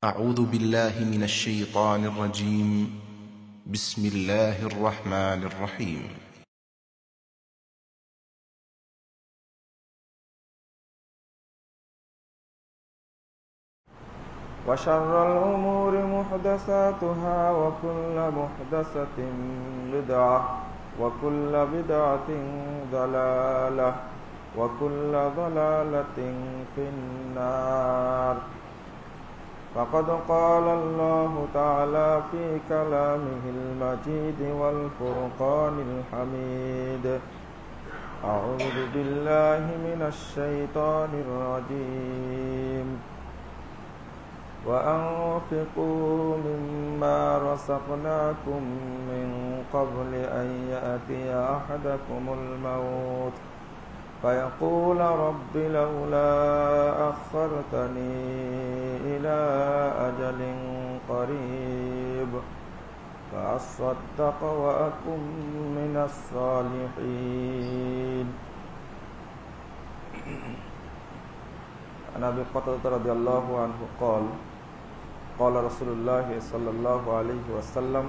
أعوذ بالله من الشيطان الرجيم. بسم الله الرحمن الرحيم. وشر الأمور محدثاتها وكل محدثة بدعة وكل بدعة ضلالة وكل ضلالة في النار. فقد قال الله تعالى في كلامه المجيد والفرقان الحميد: أعوذ بالله من الشيطان الرجيم. وأنفقوا مما رزقناكم من قبل أن يأتي أحدكم الموت فيقول رب لولا أخرتني إلى أجل قريب فأصدق وأكن من الصالحين. عن أبي قتادة رضي الله عنه قال: قال رسول الله صلى الله عليه وسلم: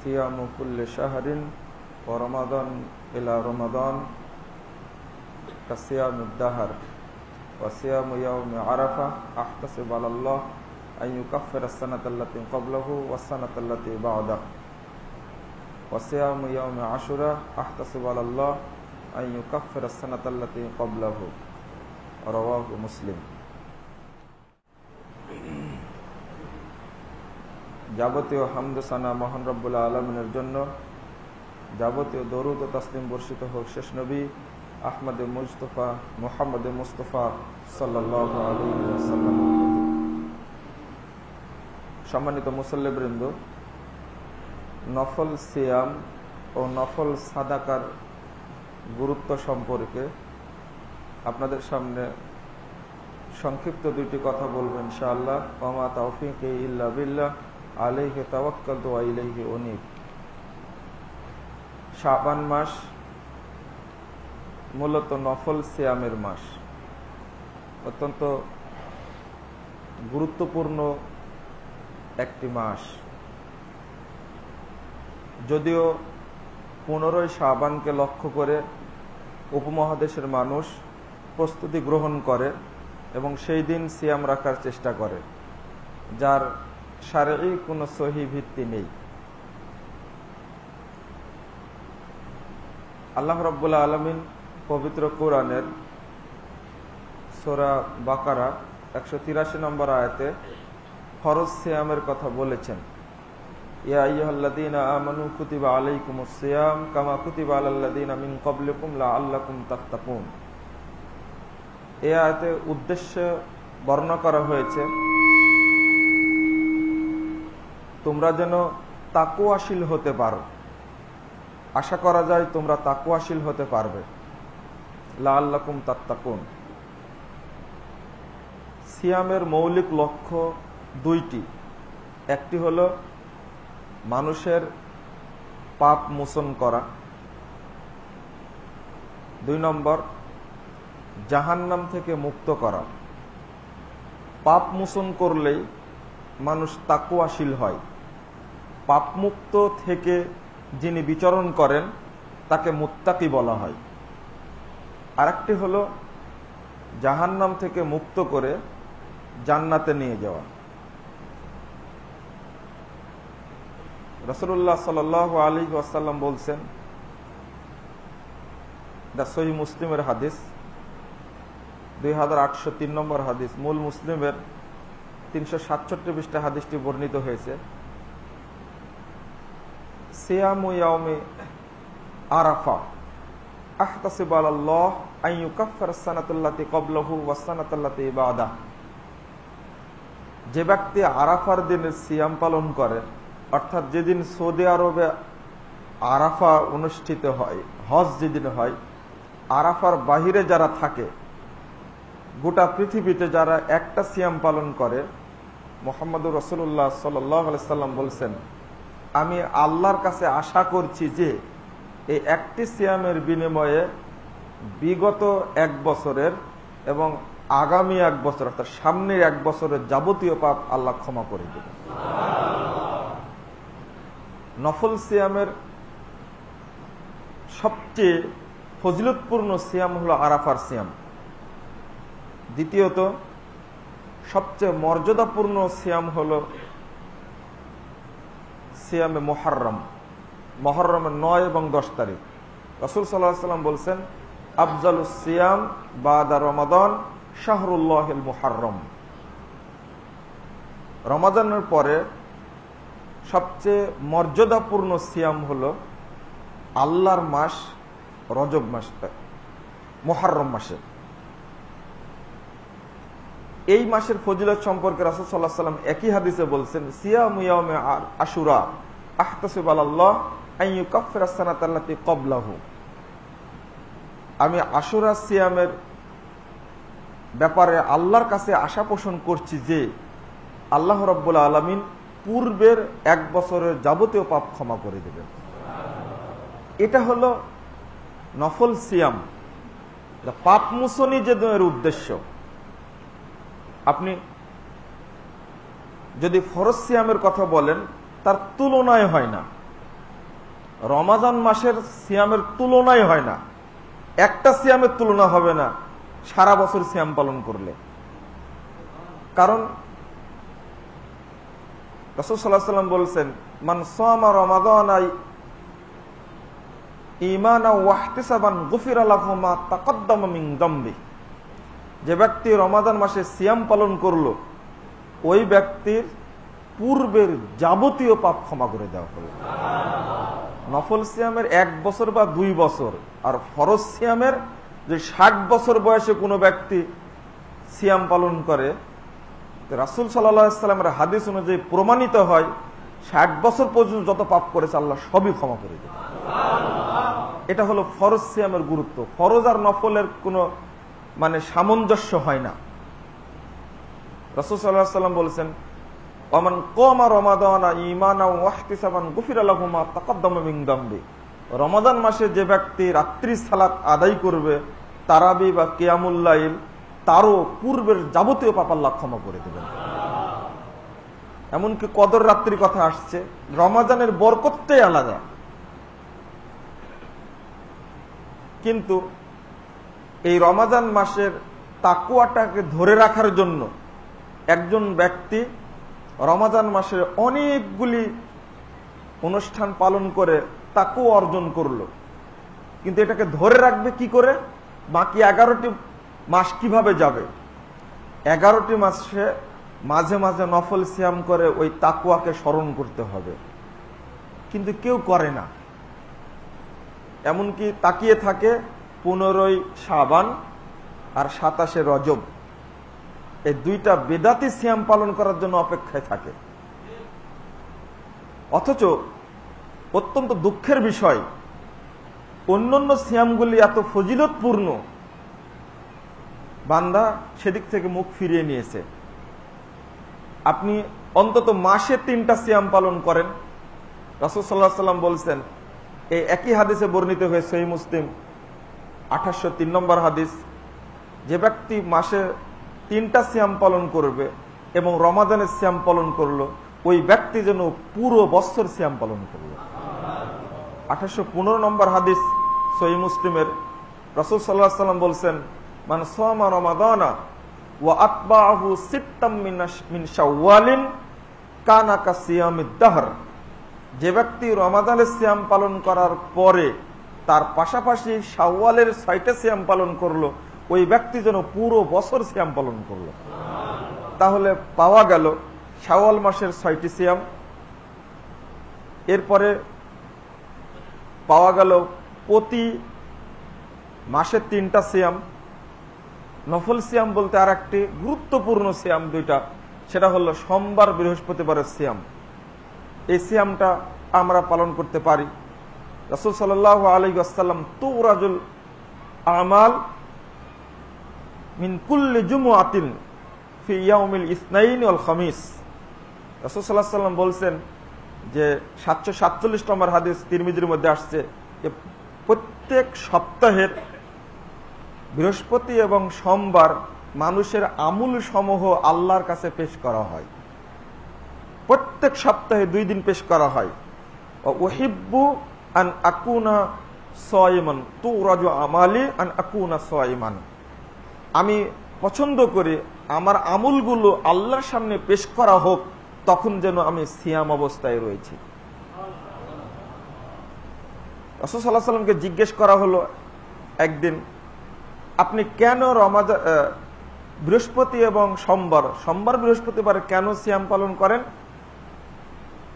صيام كل شهر ورمضان إلى رمضان كصيام الدهر وصيام يوم عرفة أحتسب على الله أن يكفر السنة التي قبله والسنة التي بعده وصيام يوم عاشوراء أحتسب على الله أن يكفر السنة التي قبله. رواه مسلم. যাবতীয় হামদ সানা মহান রব্বুল আলামিনের জন্য, যাবতীয় দরুদ ও তাসলিম বর্ষিত হোক শেষ নবী আহমদ মুস্তফা মুহাম্মদ মুস্তফা সাল্লাল্লাহু আলাইহি ওয়াসাল্লাম। সম্মানিত মুসল্লিবৃন্দ, নফল সিয়াম ও নফল সাদাকার গুরুত্ব সম্পর্কে আপনাদের সামনে সংক্ষিপ্ত দুইটি কথা বলবো ইনশাআল্লাহ। ওয়া তাওফীকি ইল্লা বিল্লাহ, আলাইহি তাওয়াক্কালতু ওয়া ইলাইহি উনীব। শাবান মাস মূলত নফল সিয়ামের মাস, অত্যন্ত গুরুত্বপূর্ণ একটি মাস। যদিও 15 শাবানকে লক্ষ্য করে উপমহাদেশের মানুষ প্রস্তুতি গ্রহণ করে এবং সেই দিন সিয়াম রাখার চেষ্টা করে, যার শারঈ কোনো সহিহ ভিত্তি নেই। আল্লাহ রাব্বুল আলামিন পবিত্র কোরআনের সূরা বাকারা 183 নম্বর আয়াতে ফরজ সিয়ামের কথা বলেছেন। ইয়া আইয়ুহাল্লাযীনা আমানু কুতিবা আলাইকুমুস সিয়াম কামা কুতিবা আলাল্লাযীনা মিন ক্বাবলিকুম লাআল্লাকুম তাত্তাকুন। এই আয়াতে উদ্দেশ্য বর্ণনা করা হয়েছে তোমরা যেন তাকওয়াশীল হতে পারো। আশা করা যায় তোমরা তাকওয়াশীল হতে পারবে। লাআল্লাকুম তাত্তাকুন। সিয়ামের মৌলিক লক্ষ্য দুইটি। একটি হলো মানুষের পাপ মোচন করা, 2 নম্বর জাহান্নাম থেকে মুক্ত করা। পাপ মোচন করলেই মানুষ তাকওয়াশীল হয়। পাপ মুক্ত থেকে যিনি বিচরণ করেন তাকে মুত্তাকি বলা হয়। আরেকটি হলো জাহান্নাম থেকে মুক্ত করে জান্নাতে নিয়ে যাওয়া। রাসূলুল্লাহ সাল্লাল্লাহু আলাইহি ওয়াসাল্লাম বলছেন, এটা সহিহ মুসলিমের হাদিস, 2803 নম্বর হাদিস, মূল মুসলিমের 367 পৃষ্ঠা হাদিসটি বর্ণিত হয়েছে। সিয়ামু ইয়াউমি আরাফা আহতাসিবু আলাল্লাহ আন ইউকাফফিরা আস-সানাতাল্লাতী ক্বাবলাহু ওয়াস-সানাতাল্লাতী বা'দাহ। যে ব্যক্তি আরাফার দিনে সিয়াম পালন করে, অর্থাৎ যেদিন সৌদি আরবে আরাফা অনুষ্ঠিত হয়, হজ যেদিন হয়, আরাফার বাহিরে যারা থাকে, গোটা পৃথিবীতে যারা একটা সিয়াম পালন করে, মুহাম্মদুর রাসূলুল্লাহ সাল্লাল্লাহু আলাইহি সাল্লাম বলছেন, আমি আল্লাহর কাছে আশা করছি যে এই একটি সিয়ামের বিনিময়ে বিগত 1 বছরের এবং আগামী 1 বছর অর্থাৎ সামনের 1 বছরের যাবতীয় পাপ আল্লাহ ক্ষমা করে দেবেন। নফল সিয়ামের সবচেয়ে ফজিলতপূর্ণ সিয়াম হলো আরাফার সিয়াম। দ্বিতীয়ত সবচেয়ে মর্যাদাপূর্ণ সিয়াম হলো সিয়ামে মুহররম, মুহররমের 9 এবং 10 তারিখ। রাসূল সাল্লাল্লাহু আলাইহি ওয়াসাল্লাম বলছেন, আফজালুস সিয়াম বাদা রমাদান শাহরুল্লাহিল মুহররম। রমাদানের পরে সবচেয়ে মর্যাদাপূর্ণ সিয়াম হলো আল্লাহর মাস রজব মাসটা, মুহররম মাসে। এই মাসের ফজিলত সম্পর্কে রাসূল সাল্লাল্লাহু আলাইহি ওয়াসাল্লাম একই হাদিসে বলছেন, সিয়ামু ইয়াউমে আশুরা আহতাসিবু আলাল্লাহ আন ইউকাফিরাস সানাতাল্লাতী ক্বাবলাহু। আমি আশুরা সিয়ামের ব্যাপারে আল্লাহর কাছে আশা পোষণ করছি যে আল্লাহ রাব্বুল আলামিন পূর্বের 1 বছরের যাবতীয় পাপ ক্ষমা করে দেবেন। এটা হলো নফল সিয়াম, পাপ মোচনই যে এর উদ্দেশ্য। আপনি যদি ফরজ সিয়ামের কথা বলেন, তার তুলনায় হয় না। রমাজান মাসের সিয়ামের তুলনায় হয় না, একটা সিয়ামের তুলনা হবে না সারা বছর সিয়াম পালন করলে। কারণ রাসূল সাল্লাল্লাহু আলাইহি ওয়াসাল্লাম বলছেন, মান সামা রমাদানা ঈমানান ওয়া ইহতিসাবান গুফিরা লাহু মা তাকাদ্দামা মিন যামবি। যে ব্যক্তি রমাদান মাসে সিয়াম পালন করলো, ওই ব্যক্তির পূর্বের যাবতীয় পাপ ক্ষমা করে দেওয়া হলো। নফল সিয়ামের 1 বছর বা 2 বছর, আর ফরজ সিয়ামের যে 60 বছর বয়সে কোনো ব্যক্তি সিয়াম পালন করে, রাসূল সাল্লাল্লাহু আলাইহি ওয়াসাল্লামের হাদিস অনুযায়ী প্রমাণিত হয় 60 বছর পর্যন্ত যত পাপ করেছে আল্লাহ সবই ক্ষমা করে দেবে। এটা হলো ফরজ সিয়ামের গুরুত্ব। ফরজ আর নফলের কোনো সামঞ্জস্য হয় না। রাসূল সাল্লাল্লাহু আলাইহি ওয়াসাল্লাম বলেছেন, ওমান কামা রমাদানা ঈমানান ওয়া ইহতিসাবান গুফিরা লাহু মা তাকাদ্দামা মিন যামবি। রমাদান মাসে যে ব্যক্তি রাত্রি সালাত আদায় করবে, তারাবি বা কিয়ামুল লাইল, তারও পূর্বের যাবতীয় পাপ আল্লাহ ক্ষমা করে দেবেন। এমনকি কদর রাত্রির কথা আসছে, রমাদানের বরকতটাই আলাদা। কিন্তু এই রমাদান মাসের তাকওয়াটাকে ধরে রাখার জন্য একজন ব্যক্তি রমাদান মাসে অনেকগুলি অনুষ্ঠান পালন করে তাকওয়া অর্জন করলো, কিন্তু এটাকে ধরে রাখবে কি করে? বাকি 11টি মাস কিভাবে যাবে? 11টি মাসে মাঝে মাঝে নফল সিয়াম করে ওই তাকওয়াকে স্মরণ করতে হবে, কিন্তু কেউ করে না। এমনকি তাকিয়ে থাকে 15ই শাবান আর 27শে রজব, এই 2টা বেদাতি সিয়াম পালন করার জন্য অপেক্ষায় থাকে। অথচ অত্যন্ত দুঃখের বিষয়, অন্যান্য সিয়ামগুলি এত ফজিলতপূর্ণ, বান্দা সেদিক থেকে মুখ ফিরিয়ে নিয়েছে। আপনি অন্তত মাসে 3টা সিয়াম পালন করেন। রাসূল সাল্লাল্লাহু আলাইহি ওয়াসাল্লাম বলছেন, এই একই হাদিসে বর্ণিত হয়ে সহিহ মুসলিম 2803 নম্বর হাদিস, যে ব্যক্তি মাসে 3টা সিয়াম পালন করবে এবং রমাদানের সিয়াম পালন করলো, ওই ব্যক্তি যেন পুরো বছর সিয়াম পালন করলো। 2815 নম্বর হাদিস সহিহ মুসলিমের, রাসূল সাল্লাল্লাহু আলাইহি ওয়াসাল্লাম বলছেন, মান সামা রমাদানা ওয়া আতবাহু সিত্তাম মিন শাওয়ালিন কানা কাসিয়ামিদ দাহর। যে ব্যক্তি রমাদানের সিয়াম পালন করার পরে তার পাশাপাশি শাওয়ালের 6টা সিয়াম পালন করলো, ওই ব্যক্তি যেন পুরো বছর সিয়াম পালন করলো। তাহলে পাওয়া গেল শাওয়াল মাসের 6টি সিয়াম, এরপরে পাওয়া গেল প্রতি মাসে 3টা সিয়াম। নফল সিয়াম বলতে আর একটি গুরুত্বপূর্ণ সিয়াম 2টা, সেটা হলো সোমবার বৃহস্পতিবারের সিয়াম। এই সিয়ামটা আমরা পালন করতে পারি। রাসূল সাল্লাল্লাহু আলাইহি ওয়াসাল্লাম তুরাজুল আমাল মিন কুল্লি জুমআতিন ফি ইয়াউমিল ইসনাইন ওয়াল খামিস। রাসূল সাল্লাল্লাহু আলাইহি ওয়াসাল্লাম বলছেন যে 747 নম্বর হাদিস তিরমিজির মধ্যে আসছে, যে প্রত্যেক সপ্তাহের বৃহস্পতি এবং সোমবার মানুষের আমল সমূহ আল্লাহর কাছে পেশ করা হয়। প্রত্যেক সপ্তাহে 2 দিন পেশ করা হয়। উহিব্বু আন আকুনা সায়িমান তুরাজু আমালি আন আকুনা সায়িমান। আমি পছন্দ করি আমার আমলগুলো আল্লাহর সামনে পেশ করা হোক, তখন যেন আমি সিয়াম অবস্থায় রয়েছি। রাসূল সাল্লাল্লাহু আলাইহি ওয়াসাল্লামকে জিজ্ঞেস করা হলো একদিন, আপনি কেন বৃহস্পতি এবং সোমবার বৃহস্পতিবার কেন সিয়াম পালন করেন?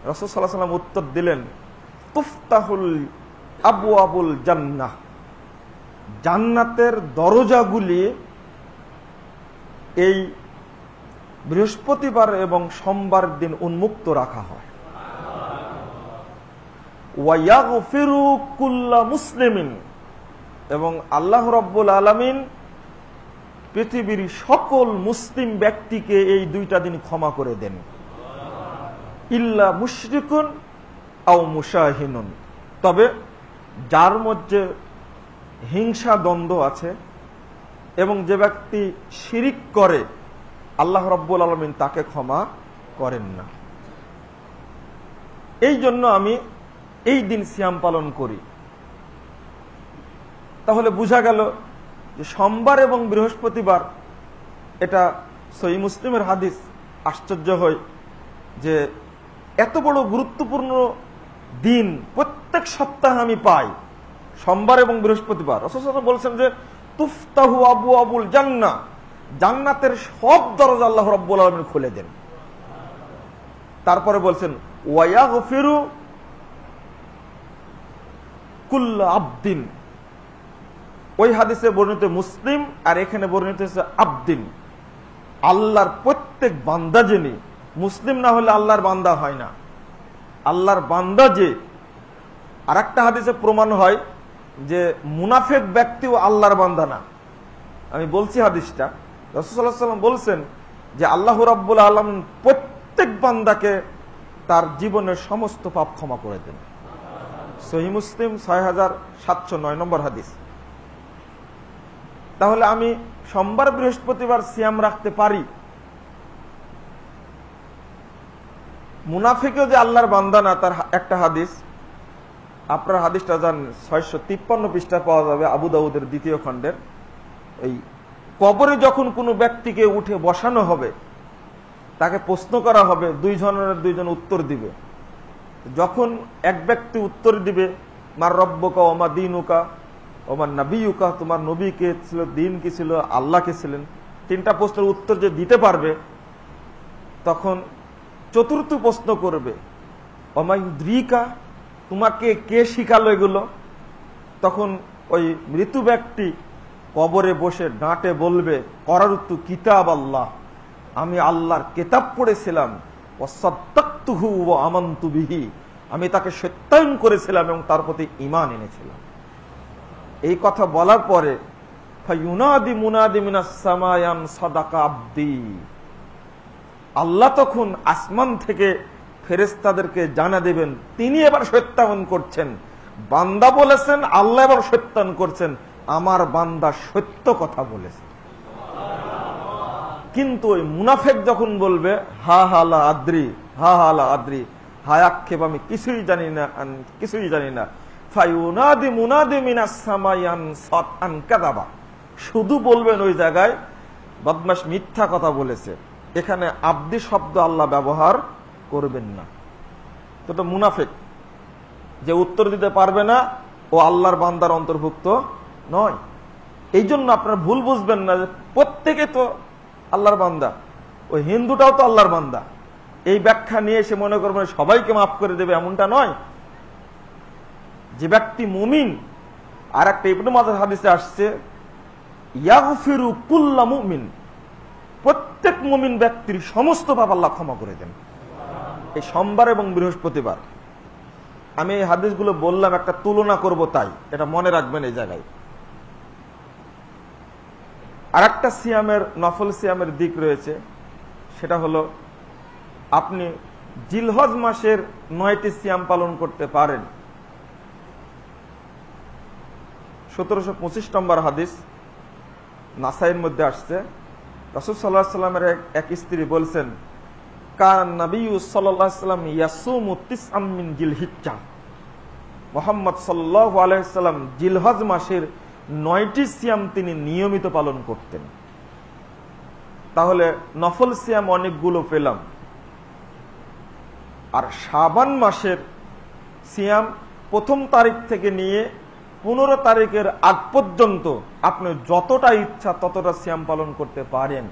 রাসূল সাল্লাল্লাহু আলাইহি ওয়াসাল্লাম উত্তর দিলেন, তুফতাহুল আবওয়াবুল জান্নাহ, জান্নাতের দরজাগুলি এই বৃহস্পতিবার এবং সোমবার দিন উন্মুক্ত রাখা হয়। ওয়া ইয়াগফিরু কুল্লা মুসলিমিন, এবং আল্লাহ রাব্বুল আলামিন পৃথিবীর সকল মুসলিম ব্যক্তিকে এই 2টা দিন ক্ষমা করে দেন। ইল্লা মুশরিকুন আও মুশাহিনুন, তবে যার মধ্যে হিংসা দ্বন্দ্ব আছে এবং যে ব্যক্তি শিরিক করে, আল্লাহ রাব্বুল আলামিন তাকে ক্ষমা করেন না। এই জন্য আমি এই দিন সিয়াম পালন করি। তাহলে বোঝা গেল যে সোমবার এবং বৃহস্পতিবার, এটা সহিহ মুসলিমের হাদিস। আশ্চর্য হয় যে এত বড় গুরুত্বপূর্ণ দিন প্রত্যেক সপ্তাহে আমি পাই, সোমবার এবং বৃহস্পতিবার। রাসূল সাল্লাল্লাহু আলাইহি ওয়াসাল্লাম বলেছেন যে তুফতাহু আবওয়াবুল জান্নাহ, জান্নাতের সব দরজা আল্লাহ রাব্বুল আলামিন খুলে দেন। তারপরে বলছেন ওয়া ইয়াগফিরু কুল্লা আবদিন, ওই হাদিসে বর্ণিত মুসলিম আর এখানে বর্ণিত হচ্ছে আবদিন, আল্লাহর প্রত্যেক বান্দা। যিনি মুসলিম না হলে আল্লাহর বান্দা হয় না, আল্লাহর বান্দা যে। আর একটা হাদিসে প্রমাণ হয় যে মুনাফিক ব্যক্তিও আল্লাহর বান্দা না। আমি বলছি হাদিসটা, রাসূল সাল্লাল্লাহু আলাইহি ওয়াসাল্লাম বলছেন যে আল্লাহ রাব্বুল আলামিন প্রত্যেক বান্দাকে তার জীবনের সমস্ত পাপ ক্ষমা করে দেন। সহিহ মুসলিম 6709 নম্বর হাদিস। তাহলে আমি সোমবার বৃহস্পতিবার সিয়াম রাখতে পারি। মুনাফিকও যে আল্লাহর বান্দা না, তার একটা হাদিস, আপনার হাদিসটা জানেন, 653 পৃষ্ঠায় পাওয়া যাবে, আবু দাউদের 2য় খণ্ডের। এই কবরে যখন কোনো ব্যক্তিকে উঠে বসানো হবে, তাকে প্রশ্ন করা হবে, 2 জনের 2 জন উত্তর দিবে। যখন এক ব্যক্তি উত্তর দিবে মার রব্বুকা ওয়া মা দীনুকা ওয়া মান নাবিয়ুকা, তোমার নবী কে ছিল, দিন কি ছিল, আল্লাহ কে ছিলেন, 3টা প্রশ্নের উত্তর যে দিতে পারবে, তখন চতুর্থ প্রশ্ন করবে ওয়া মা ইউদ্রিকা, তোমাকে কে শিখালো এগুলো? তখন ওই মৃত ব্যক্তি কবরে বসে ডাঁটে বলবে করারুতু কিতাব আল্লাহ, আমি আল্লাহর কিতাব পড়েছিলাম, ওয়াসাদ্দাকতুহু ওয়া আমানতু বিহি, আমি তাকে সত্যায়ন করেছিলাম এবং তার প্রতি ঈমান এনেছিলাম। এই কথা বলার পরে ফায়ুনাদি মুনাদি মিনাস সামায়ান সাদাকা আবদি, আল্লাহ তখন আসমান থেকে ফেরেশতাদেরকে জানা দেবেন, তিনি এবার সত্যায়ন করছেন, বান্দা বলেছেন, আল্লাহ এবার সত্যায়ন করছেন, আমার বান্দা সত্য কথা বলেছে। কিন্তু ওই মুনাফিক যখন বলবে হা হালা আদ্রি, হা হালা আদ্রি, হায় আক্ষেপ, আমি কিছুই জানি না, কিছুই জানি না, ফায়ুনাদি মুনাদি মিনাস সামায়ান সাতান কাযাবা, শুধু বলবেন ওই জায়গায় বদমাশ মিথ্যা কথা বলেছে। এখানে আব্দি শব্দ আল্লাহ ব্যবহার করবেন না। তো মুনাফিক যে উত্তর দিতে পারবে না, ও আল্লাহর বান্দার অন্তর্ভুক্ত নয়। এই জন্য আপনারা ভুল বুঝবেন না যে প্রত্যেকে তো আল্লাহর বান্দা, ওই হিন্দুটাও তো আল্লাহর বান্দা। এই ব্যাখ্যা নিয়ে এসে মনে করবেন সবাইকে মাফ করে দেবে, এমনটা নয়। যে ব্যক্তি মুমিন, আর একটা ইবনে মাজাহ হাদিসে আসছে ইয়াগফিরু কুল্লা মুমিন, প্রত্যেক মুমিন ব্যক্তির সমস্ত পাপ আল্লাহ ক্ষমা করে দেন। এই সোমবার এবং বৃহস্পতিবার আমি এই হাদিসগুলো বললাম একটা তুলনা করব, তাই এটা মনে রাখবেন এই জায়গায়। আর একটা সিয়ামের, নফল সিয়ামের দিক রয়েছে, সেটা হলো আপনি জিলহজ মাসের 9টি সিয়াম পালন করতে পারেন। 1725 নম্বর হাদিস নাসাইর মধ্যে আসছে, রাসূল সাল্লাল্লাহু আলাইহি সাল্লামের এক স্ত্রী বলছেন, কান নবী সাল্লাল্লাহু আলাইহি সাল্লাম ইয়াসুমু তিসআম মিন জিলহিজ্জাহ, মুহাম্মদ সাল্লাল্লাহু আলাইহি সাল্লাম জিলহজ মাসের 9টি সিয়াম তিনি নিয়মিত পালন করতেন। তাহলে নফল সিয়াম অনেকগুলো পেলাম। আর শাবান মাসের সিয়াম 1ম তারিখ থেকে নিয়ে 15 তারিখের আগ পর্যন্ত আপনি যতটা ইচ্ছা ততটা সিয়াম পালন করতে পারেন।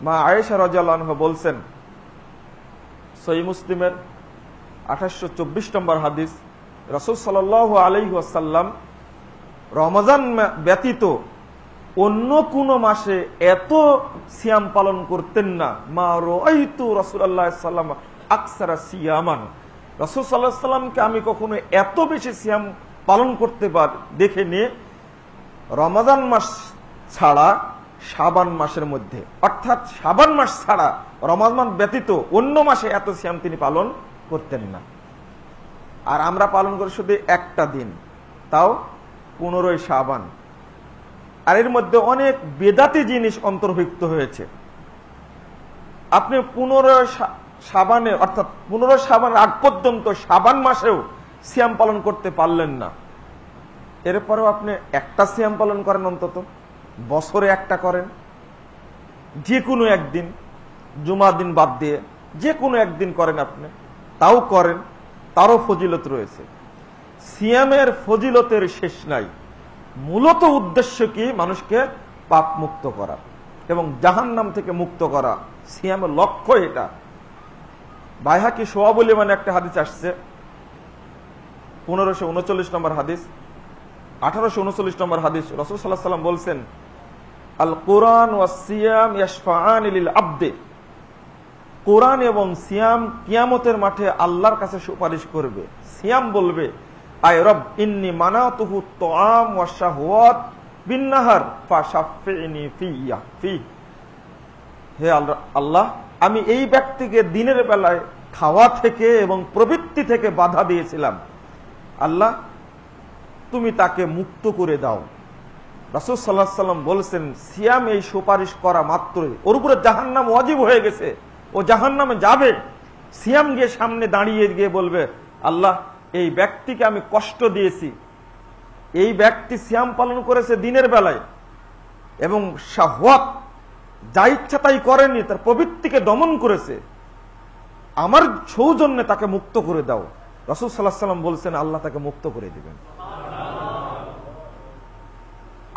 মা আয়েশা রাদিয়াল্লাহু আনহা বলছেন, সহিহ মুসলিমের 2824 নম্বর হাদিস, রাসূল সাল্লাল্লাহু আলাইহি ওয়াসাল্লাম রমজান ব্যতীত অন্য কোন মাসে এত সিয়াম পালন করতেন না। মা রাআইতু রাসূলুল্লাহ সাল্লাল্লাহু আলাইহি ওয়াসাল্লাম আকসারা সিয়ামান, রাসূল সাল্লাল্লাহু আলাইহি ওয়াসাল্লামকে আমি কখনো এত বেশি সিয়াম পালন করতে দেখে নিয়ে রমজান মাস ছাড়া শাবান মাসের মধ্যে, অর্থাৎ শাবান মাস ছাড়া রমজান ব্যতীত অন্য মাসে এত সিয়াম তিনি পালন করতেন না। আর আমরা পালন করি শুধু একটা দিন, তাও 15ই শাবান। আর এর মধ্যে অনেক বেদাতি জিনিস অন্তর্ভুক্ত হয়েছে। আপনি 15 শাবানে অর্থাৎ 15 শাবান আগ পর্যন্ত শাবান মাসেও সিয়াম পালন করতে পারলেন না, এরপরেও আপনি একটা সিয়াম পালন করেন, অন্তত বছরে একটা করেন, যে কোনো একদিন, জুমার দিন বাদ দিয়ে যে কোনো একদিন করেন আপনি, তাও করেন, তারও ফজিলত রয়েছে। সিয়ামের ফজিলতের শেষ নাই। মূলত উদ্দেশ্য কি? মানুষকে পাপ মুক্ত করা এবং জাহান্নাম থেকে মুক্ত করা। সিয়ামের লক্ষ্য এটা। বাইহাকি সোয়াবুল মানে একটা হাদিস আসছে, 1539 নম্বর হাদিস, 1839 নম্বর হাদিস। রাসূল সাল্লাল্লাহু আলাইহি ওয়াসাল্লাম বলছেন, আল কোরআন ওয়াস সিয়াম ইয়াশফাআন লিল আবদে, কোরআন এবং সিয়াম কিয়ামতের মাঠে আল্লাহর কাছে সুপারিশ করবে। সিয়াম বলবে, আয় রব ইন্নী মানাতুহু তুআম ওয়াশ শাহওয়াত বিন নাহার ফাশাফিনি ফিয়া ফি, হে আল্লাহ, আমি এই ব্যক্তিকে দিনের বেলায় খাওয়া থেকে এবং প্রবৃত্তি থেকে বাধা দিয়েছিলাম, আল্লাহ তুমি তাকে মুক্ত করে দাও। রাসূল সাল্লাল্লাহু আলাইহি ওয়াসাল্লাম বলেছেন, সিয়াম এই সুপারিশ করা মাত্রই ওর উপরে জাহান্নাম ওয়াজিব হয়ে গেছে, ও জাহান্নামে যাবে। সিয়াম গিয়ে সামনে দাঁড়িয়ে গিয়ে বলবে, আল্লাহ এই ব্যক্তিকে আমি কষ্ট দিয়েছি, এই ব্যক্তি সিয়াম পালন করেছে দিনের বেলায় এবং শাহওয়াত যা ইচ্ছা তাই করেনি, তার প্রবৃত্তিকে দমন করেছে, আমার সৌজন্যে তাকে মুক্ত করে দাও। রাসূল সাল্লাল্লাহু আলাইহি ওয়াসাল্লাম বলছেন, আল্লাহ তাকে মুক্ত করে দিবেন।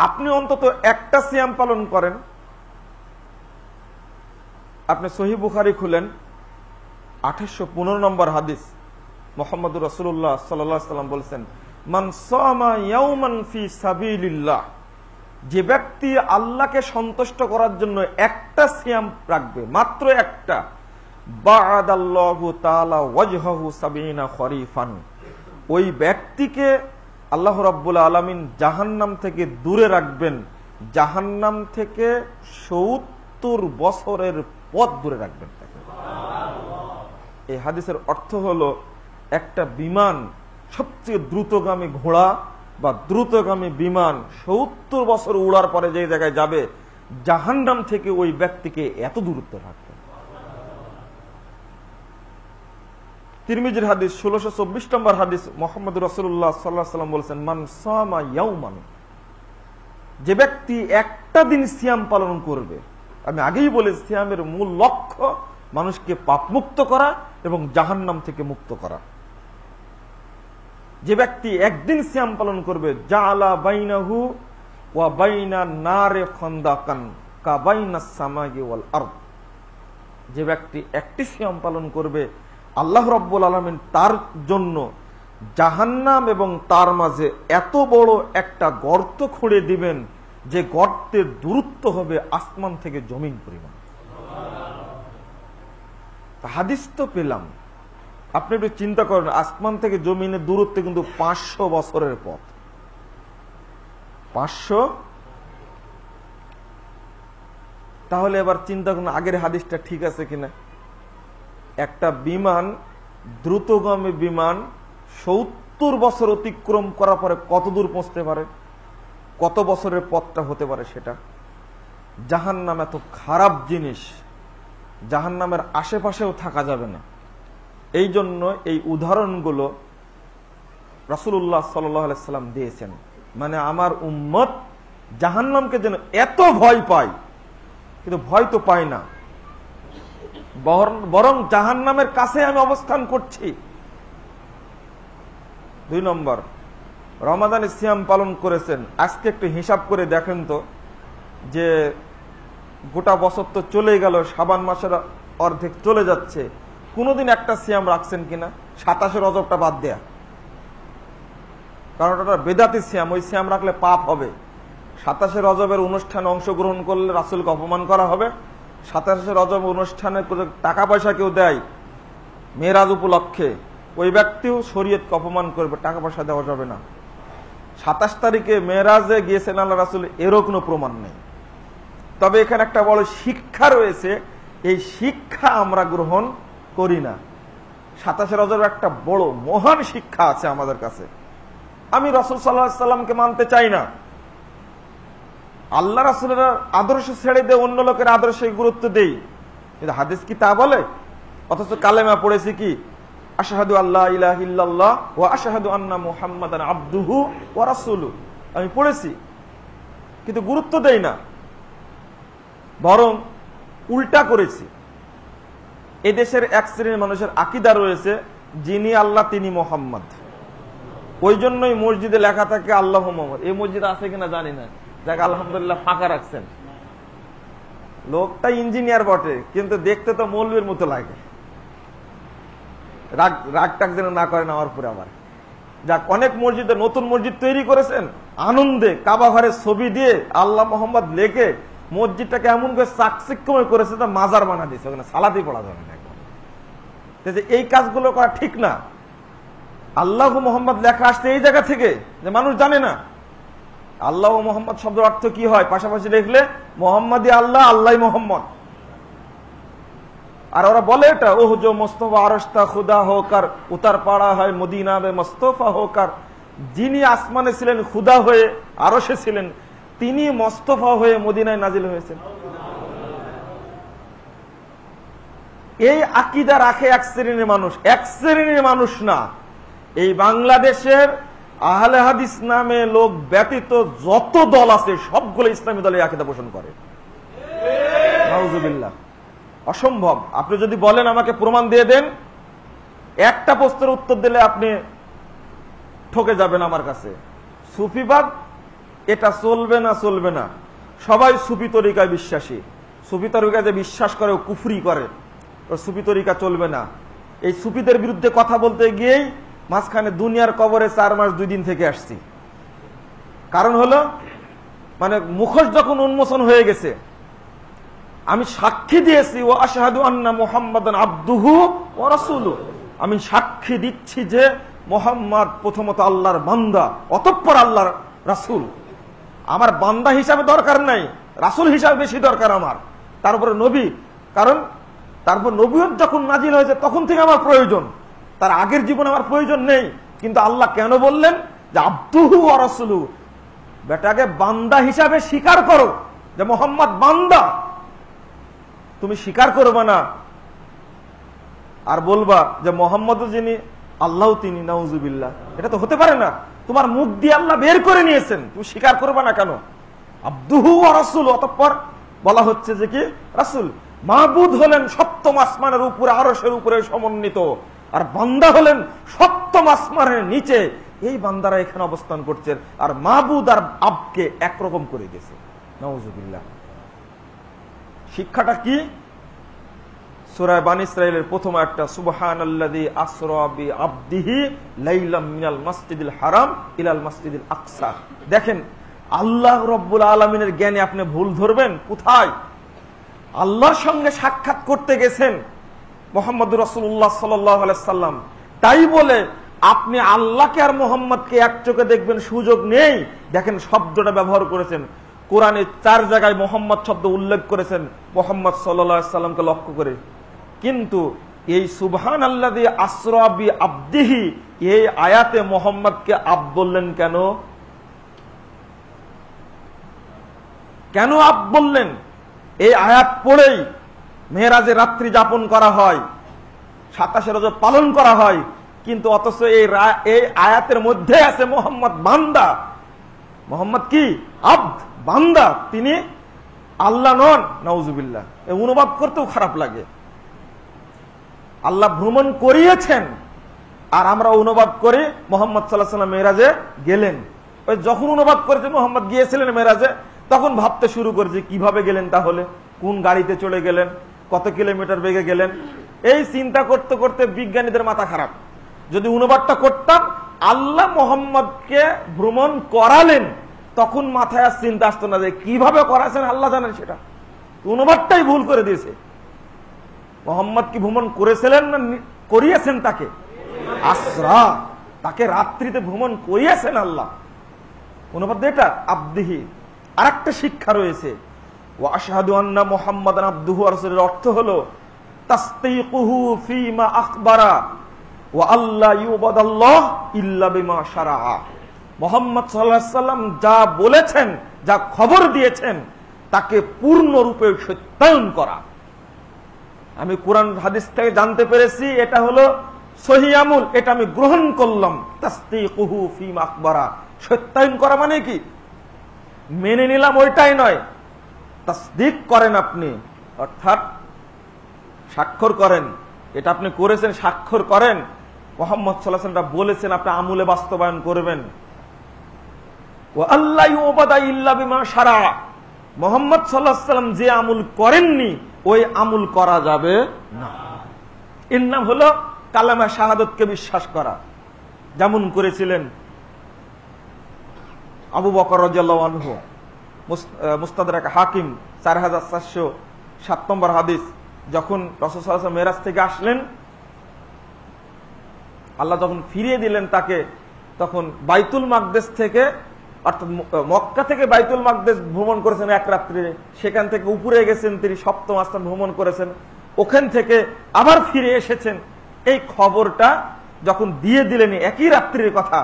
আপনি অন্তত একটা সিয়াম পালন করেন। আপনি সহিহ বুখারী খুলেন, 815 নম্বর হাদিস, মুহাম্মদুর রাসূলুল্লাহ সাল্লাল্লাহু আলাইহি ওয়াসাল্লাম বলেছেন, মান সামা ইয়াওমান ফি সাবিলিল্লাহ, যে ব্যক্তি আল্লাহকে সন্তুষ্ট করার জন্য একটা সিয়াম রাখবে, মাত্র একটা, বা'আদাল্লাহু তাআলা ওয়াজহাহু 70 খরিফান, ওই ব্যক্তিকে আল্লাহ রাব্বুল আলামিন জাহান্নাম থেকে দূরে রাখবেন, জাহান্নাম থেকে 70 বছরের পথ দূরে রাখবেন। এই হাদিসের অর্থ হলো, একটা বিমান, সবচেয়ে দ্রুতগামী ঘোড়া বা দ্রুতগামী বিমান 70 বছর উড়ার পরে যে জায়গায় যাবে, জাহান্নাম থেকে ওই ব্যক্তিকে এত দূরত্ব রাখবে। তিরমিজির হাদিস 1624 নম্বর হাদিস, মুহাম্মদুর রাসূলুল্লাহ সাল্লাল্লাহু আলাইহি ওয়াসাল্লাম বলেছেন, মান সামা ইয়াওমান, যে ব্যক্তি একটা দিন সিয়াম পালন করবে। আমি আগেই বলেছি, সিয়ামের মূল লক্ষ্য মানুষকে পাপমুক্ত করা এবং জাহান্নাম থেকে মুক্ত করা। যে ব্যক্তি একদিন সিয়াম পালন করবে, জাআলা বাইনাহু ওয়া বাইনা নারে খান্দাকান কা বাইনাস সামাই ওয়াল আরদ, যে ব্যক্তি একটি সিয়াম পালন করবে, আল্লাহ রাব্বুল আলামিন তার জন্য জাহান্নাম এবং তার মাঝে এত বড় একটা গর্ত খুঁড়ে দিবেন, যে গর্তের দূরত্ব হবে আসমান থেকে জমিন পরিমাণ। হাদিস তো পেলাম, আপনি একটু চিন্তা করেন, আসমান থেকে জমিনের দূরত্ব কিন্তু 500 বছরের পথ। 500। তাহলে এবার চিন্তা করুন, আগের হাদিসটা ঠিক আছে কিনা। একটা বিমান, দ্রুতগামী বিমান 70 বছর অতিক্রম করার পরে কত দূর পৌঁছতে পারে, কত বছরের পথটা হতে পারে সেটা। জাহান্নাম এত খারাপ জিনিস, জাহান্নামের আশেপাশেও থাকা যাবে না। এই জন্য এই উদাহরণগুলো রাসূলুল্লাহ সাল্লাল্লাহু আলাইহি সাল্লাম দিয়েছেন। মানে আমার উম্মত জাহান্নামকে যেন এত ভয় পায়, কিন্তু ভয় তো পায় না, বরং জাহান্নামের কাছে আমি অবস্থান করছি। 2 নম্বর, রমাদানে সিয়াম পালন করেছেন। আজকে একটু হিসাব করে দেখেন তো, যে গোটা বছর তো চলে গেল, শাবান মাসের অর্ধেক চলে যাচ্ছে, কোনদিন একটা সিয়াম রাখছেন কিনা? 27 রজবটা বাদ দেয়া, কারণ ওটা বেদাতি সিয়াম, ওই সিয়াম রাখলে পাপ হবে। 27 রজবের অনুষ্ঠানে অংশগ্রহণ করলে রাসূলকে অপমান করা হবে। 27 রজব অনুষ্ঠানে টাকা পয়সা কেউ দেয় মেরাজ উপলক্ষে, ওই ব্যক্তিও শরীয়তকে অপমান করবে, টাকা পয়সা দেওয়া যাবে না। 27 তারিখে মেরাজে গিয়েছেন আল্লাহ রাসূল, এরও কোনো প্রমাণ নেই। তবে এখানে একটা বড় শিক্ষা রয়েছে, এই শিক্ষা আমরা গ্রহণ করি না। 27 রজবের একটা বড় মহান শিক্ষা আছে আমাদের কাছে। আমি রাসূল সাল্লাল্লাহু আলাইহি সাল্লামকে মানতে চাই না, আল্লাহ রাসূলের আদর্শ ছেড়ে দিয়ে অন্য লোকের আদর্শে গুরুত্ব দেই, কিন্তু হাদিস কি তা বলে? অথচ কালেমা পড়েছি কি, আশহাদু আল্লা ইলাহা ইল্লাল্লাহ ওয়া আশহাদু আন্না মুহাম্মাদান আবদুহু ওয়া রাসূলুহু, আমি পড়েছি, কিন্তু গুরুত্ব দেই না, বরং উল্টা করেছি। এই দেশের এক শ্রেণীর মানুষের আকীদা রয়েছে, যিনি আল্লাহ তিনি মুহাম্মদ, ওই জন্যই মসজিদে লেখা থাকে আল্লাহু মুহাম্মদ। এই মসজিদ আছে কিনা জানি না, যাক আলহামদুলিল্লাহ ফাঁকা রাখছেন। লোকটা ইঞ্জিনিয়ার বটে, কিন্তু দেখতে তো মৌলবীর মতো লাগে। রাগ টাক যেন না করেন আমার পুরো। আবার যাক, অনেক মসজিদে নতুন মসজিদ তৈরি করেছেন, আনন্দে কাবা ঘরের ছবি দিয়ে আল্লাহ মোহাম্মদ লেখে মসজিদটাকে এমন করে চাকচিক্যময় করেছে, তা মাজার বানা দিয়েছে, ওখানে সালাতই পড়া যাবে না। এই কাজগুলো করা ঠিক না। আল্লাহ মোহাম্মদ লেখা আসছে এই জায়গা থেকে, যে মানুষ জানে না আল্লাহ মোহাম্মদ শব্দের অর্থ কি হয়। পাশাপাশি লিখলে মোহাম্মদই আল্লাহ, আল্লাহ মোহাম্মদ। আর ওরা বলে এটা ওহ জো মোস্তফা আরশতা খুদা হোকার উতার পাড়া হয় মদিনা বে মোস্তফা হোকার, যিনি আসমানে ছিলেন খুদা হয়ে, আরশে ছিলেন, তিনি মোস্তফা হয়ে মদিনায় নাজিল হয়েছেন। এই আকীদা রাখে এক শ্রেণীর মানুষ, এক শ্রেণীর মানুষ না, এই বাংলাদেশের আহলে হাদিস নামে লোক ব্যতীত যত দল আছে সবগুলো ইসলামী দলে আকীদা পোষণ করে। নাউজুবিল্লাহ, অসম্ভব। আপনি যদি বলেন আমাকে প্রমাণ দিয়ে দেন, একটা প্রশ্নের উত্তর দিলে আপনি ঠকে যাবেন আমার কাছে। সুফিবাদ এটা চলবে না, চলবে না। সবাই সুফি তরিকায় বিশ্বাসী, সুফি তরিকায় যে বিশ্বাস করে ও কুফরি করে, ও সুফি তরিকা চলবে না। এই সুফিদের বিরুদ্ধে কথা বলতে গিয়েই মাঝখানে দুনিয়ার কবরে 4 মাস 2 দিন থেকে আসছি। কারণ হলো, মানে মুখোশ যখন উন্মোচন হয়ে গেছে, আমি সাক্ষী দিয়েছি ও আশহাদু আন্না মুহাম্মাদান আবদুহু ওয়া রাসূলুহু, আমি সাক্ষী দিচ্ছি যে মুহাম্মদ প্রথমত আল্লাহর বান্দা, অতঃপর আল্লাহর রাসূল। আমার বান্দা হিসাবে দরকার নাই, রাসূল হিসাবে বেশি দরকার আমার, তারপরে নবী। কারণ তারপর নবুয়ত যখন নাজিল হয়েছে তখন থেকে আমার প্রয়োজন, তার আগের জীবন আমার প্রয়োজন নেই। কিন্তু আল্লাহ কেন বললেন যে আবদুহু ওয়া রাসূলুহু, বেটাকে বান্দা হিসাবে স্বীকার করো যে মুহাম্মদ বান্দা। তুমি স্বীকার করবে না আর বলবা যে মোহাম্মদ যিনি আল্লাহ তিনি, নাউজুবিল্লাহ, এটা তো হতে পারে না। তোমার মুখ দিয়ে আল্লাহ বের করে নিয়েছেন, তুমি স্বীকার করবে না কেন? আবদুহু ওয়া রাসূল, অতঃপর বলা হচ্ছে যে কি রাসূল। মাহবুদ হলেন সপ্তম আসমানের উপরে, আরশের উপরে সমন্বিত, আর বান্দা হলেন সপ্তম আসমানের নিচে। এই বান্দারা এখানে অবস্থান করছেন, আর মাহবুদ আর আবকে একরকম করে গেছে। নাউজুবিল্লাহ। শিক্ষাটা কি? সূরা বানী ইসরাঈলের প্রথম একটা, সুবহানাল্লাযী আসরা বিআবদিহি লাইলাম মিনাল মাসজিদিল হারাম ইলাল মাসজিদিল আকসা। দেখেন, আল্লাহ রাব্বুল আলামিনের জ্ঞানে আপনি ভুল ধরবেন কোথায়? আল্লাহর সঙ্গে সাক্ষাৎ করতে গেছেন মুহাম্মদুর রাসূলুল্লাহ সাল্লাল্লাহু আলাইহি সাল্লাম, তাই বলে আপনি আল্লাহকে আর মুহাম্মদকে এক চোখে দেখবেন সুযোগ নেই। দেখেন শব্দটা ব্যবহার করেছেন, কোরআনে 4 জায়গায় মোহাম্মদ শব্দ উল্লেখ করেছেন মুহাম্মদ সাল্লাল্লাহু আলাইহি সাল্লামকে লক্ষ্য করে। কিন্তু এই সুবহানাল্লাযী আসরা বিআবদিহি, এই আয়াতে মোহাম্মদকে আব বললেন কেন? কেন আপ বললেন? এই আয়াত পড়েই মেরাজে রাত্রি যাপন করা হয়, 27 রজব পালন করা হয়, কিন্তু অথচ এই আয়াতের মধ্যে আছে মোহাম্মদ বান্দা। মোহাম্মদ কি? আব্দ, বান্দা। তিনি আল্লাহ নন। নাউজুবিল্লাহ। এই অনুবাদ করতেও খারাপ লাগে। আল্লাহ ভ্রমণ করিয়েছেন আর আমরা অনুবাদ করি মোহাম্মদ সাল্লাল্লাহু আলাইহি ওয়াসাল্লাম মেরাজে গেলেন। ওই যখন অনুবাদ করেছে মোহাম্মদ গিয়েছিলেন মেরাজে, তখন ভাবতে শুরু করেছে কিভাবে গেলেন, তাহলে কোন গাড়িতে চলে গেলেন, কত কিলোমিটার বেগে গেলেন। এই চিন্তা করতে করতে বিজ্ঞানীদের মাথা খারাপ। যদি অনুবাদটা করতাম আল্লাহ মোহাম্মদকে ভ্রমণ করালেন, তখন মাথায় আর চিন্তা আসতো না যে কিভাবে করাছেন আল্লাহ জানেন সেটা। অনুবাদটাই ভুল করে দিয়েছে। মোহাম্মদ কি ভ্রমণ করেছিলেন না করিয়েছেন? তাকে আসরা, তাকে রাত্রিতে ভ্রমণ করিয়েছেন আল্লাহ। অনুবাদ এটা আব্দিহি। আর একটা শিক্ষা রয়েছে, ওয়া আশহাদু আন্না মুহাম্মাদান আবদুহু ওয়া রাসূলুহু, অর্থ হলো তাসদীকুহু ফীমা আখবারা ওয়া আল্লা ইউবাদাল্লাহ ইল্লা বিমা শারাআ। মুহাম্মদ সাল্লাল্লাহু আলাইহি ওয়াসাল্লাম যা বলেছেন, যা খবর দিয়েছেন, তাকে পূর্ণরূপে সত্যায়ন করা। আমি কোরআন হাদিস থেকে জানতে পেরেছি এটা হলো সহিহ আমল, এটা আমি গ্রহণ করলাম। তাসদীকুহু ফীমা আখবারা, সত্যায়ন করা মানে কি? মেনে নিলাম ওইটাই নয়, তাসদীক করেন আপনি, অর্থাৎ স্বাক্ষর করেন। এটা আপনি করেছেন, স্বাক্ষর করেন। মুহাম্মদ সাল্লাল্লাহু আলাইহি ওয়াসাল্লাম বলেছেন, আপনি আমলে বাস্তবায়ন করবেন। ওয়া আল্লা ইউবাদা ইল্লা বিমা শারা, মুহাম্মদ সাল্লাল্লাহু আলাইহি ওয়াসাল্লাম যে আমল করেননি ওই আমল করা যাবে না। এর নাম হলো কালেমা শাহাদাতকে বিশ্বাস করা। যেমন করেছিলেন আবু বকর রাদিয়াল্লাহু আনহু। মুস্তাদরাক হাকিম 4407 নম্বর হাদিস। যখন রাসূল সাল্লাল্লাহু আলাইহি ওয়াসাল্লাম মেরাজ থেকে আসলেন, আল্লাহ যখন ফিরিয়ে দিলেন তাকে, তখন বাইতুল মাকদেস থেকে, অর্থাৎ মক্কা থেকে বাইতুল মাকদেস ভ্রমণ করেছেন এক রাত্রে, সেখান থেকে উপরে গেছেন তিনি 7ম আসমান ভ্রমণ করেছেন, ওখান থেকে আবার ফিরে এসেছেন। এই খবরটা যখন দিয়ে দিলেন একই রাত্রির কথা,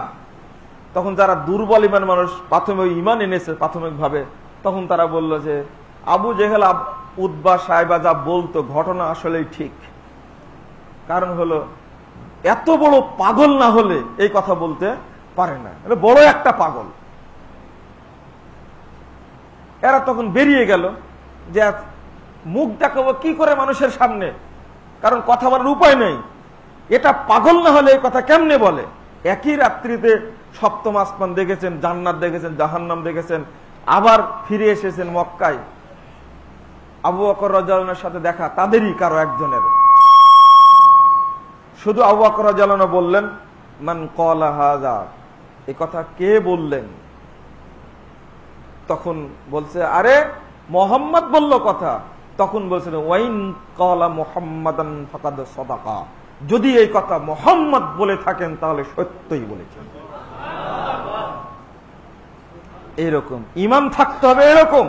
তখন যারা দুর্বল ইমান মানুষ, প্রাথমিক ইমান এনেছে প্রাথমিকভাবে, তখন তারা বলল যে আবু জেহেল উতবা সাহেবা যা বলতো ঘটনা আসলেই ঠিক। কারণ হলো এত বড় পাগল না হলে এই কথা বলতে পারে না, বড় একটা পাগল। এরা তখন বেরিয়ে গেল যে মুখ দেখাবো কি করে মানুষের সামনে, কারণ কথা বলার উপায় নেই। এটা পাগল না হলে এই কথা কেমনে বলে? একই রাত্রিতে 7ম আসমান দেখেছেন, জান্নাত দেখেছেন, জাহান্নাম দেখেছেন, আবার ফিরে এসেছেন মক্কায়। আবু বকর রাদিয়াল্লাহু আনহুর সাথে দেখা তাদেরই কারো একজনের। শুধু আবু বকর রাদিয়াল্লাহু আনহু বললেন, মান ক্বালা হাযা, এই কথা কে বললেন? তখন বলছে, আরে মুহাম্মদ বলল কথা। তখন বলছেন, ওয়াইন ক্বালা মুহাম্মাদান ফাকাদ সাদাকা, যদি এই কথা মুহাম্মদ বলে থাকেন তাহলে সত্যই বলেছেন। এরকম ঈমান থাকতে হবে। এরকম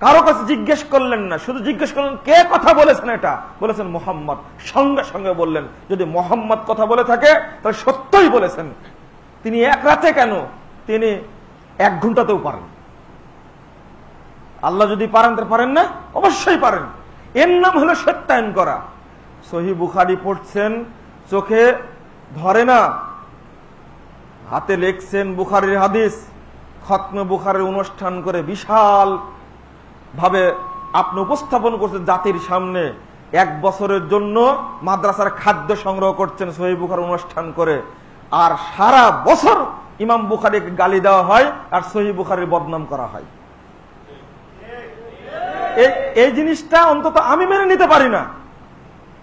কারো কাছে জিজ্ঞেস করলেন না, শুধু জিজ্ঞেস করলেন কে কথা বলেছেন, এটা বলেছেন মুহাম্মদ, সঙ্গে সঙ্গে বললেন যদি মুহাম্মদ কথা বলে থাকে তাহলে সত্যই বলেছেন। তিনি এক রাতে কেন, তিনি 1 ঘন্টাতেও পারেন। আল্লাহ যদি পারেন তাহলে পারেন না? অবশ্যই পারেন। এর নাম হলো সত্যায়ন করা। সহিহ বুখারী পড়ছেন, চোখে ধরে না, হাতে লিখছেন বুখারীর হাদিস, খতমে বুখারীর অনুষ্ঠান করে বিশাল ভাবে আপনি উপস্থাপন করছেন জাতির সামনে। 1 বছরের জন্য মাদ্রাসার খাদ্য সংগ্রহ করছেন সহিহ বুখারী অনুষ্ঠান করে, আর সারা বছর ইমাম বুখারীকে গালি দেওয়া হয় আর সহিহ বুখারীর বদনাম করা হয়। এই জিনিসটা অন্তত আমি মেনে নিতে পারি না।